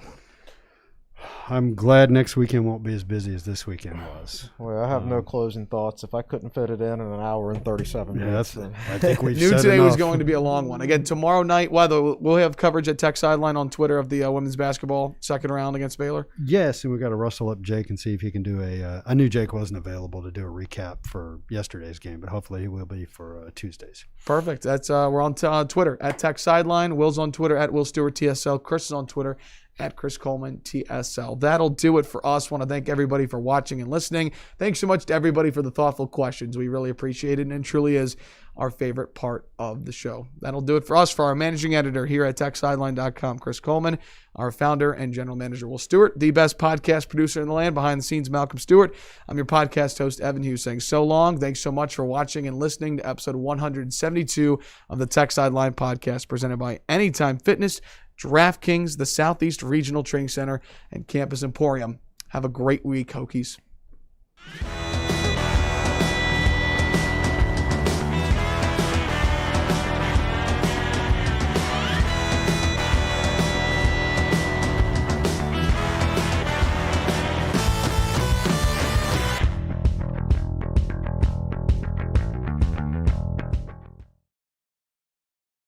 I'm glad next weekend won't be as busy as this weekend was. Well, I have no closing thoughts. If I couldn't fit it in an hour and 37 minutes, then I think we've knew said today enough. was going to be a long one. Again, tomorrow night, we'll have coverage at Tech Sideline on Twitter of the women's basketball second round against Baylor. Yes, and we got to rustle up Jake and see if he can do I knew Jake wasn't available to do a recap for yesterday's game, but hopefully he will be for Tuesdays. Perfect. That's we're on Twitter at Tech Sideline. Will's on Twitter at Will Stewart TSL. Chris is on Twitter at Chris Coleman TSL. That'll do it for us. Want to thank everybody for watching and listening. Thanks so much to everybody for the thoughtful questions. We really appreciate it, and it truly is our favorite part of the show. That'll do it for us. For our managing editor here at TechSideline.com, Chris Coleman, our founder and general manager, Will Stewart, the best podcast producer in the land, behind the scenes, Malcolm Stewart. I'm your podcast host, Evan Hughes, saying so long. Thanks so much for watching and listening to episode 172 of the Tech Sideline podcast, presented by Anytime Fitness, DraftKings, the Southeast Regional Training Center, and Campus Emporium. Have a great week, Hokies.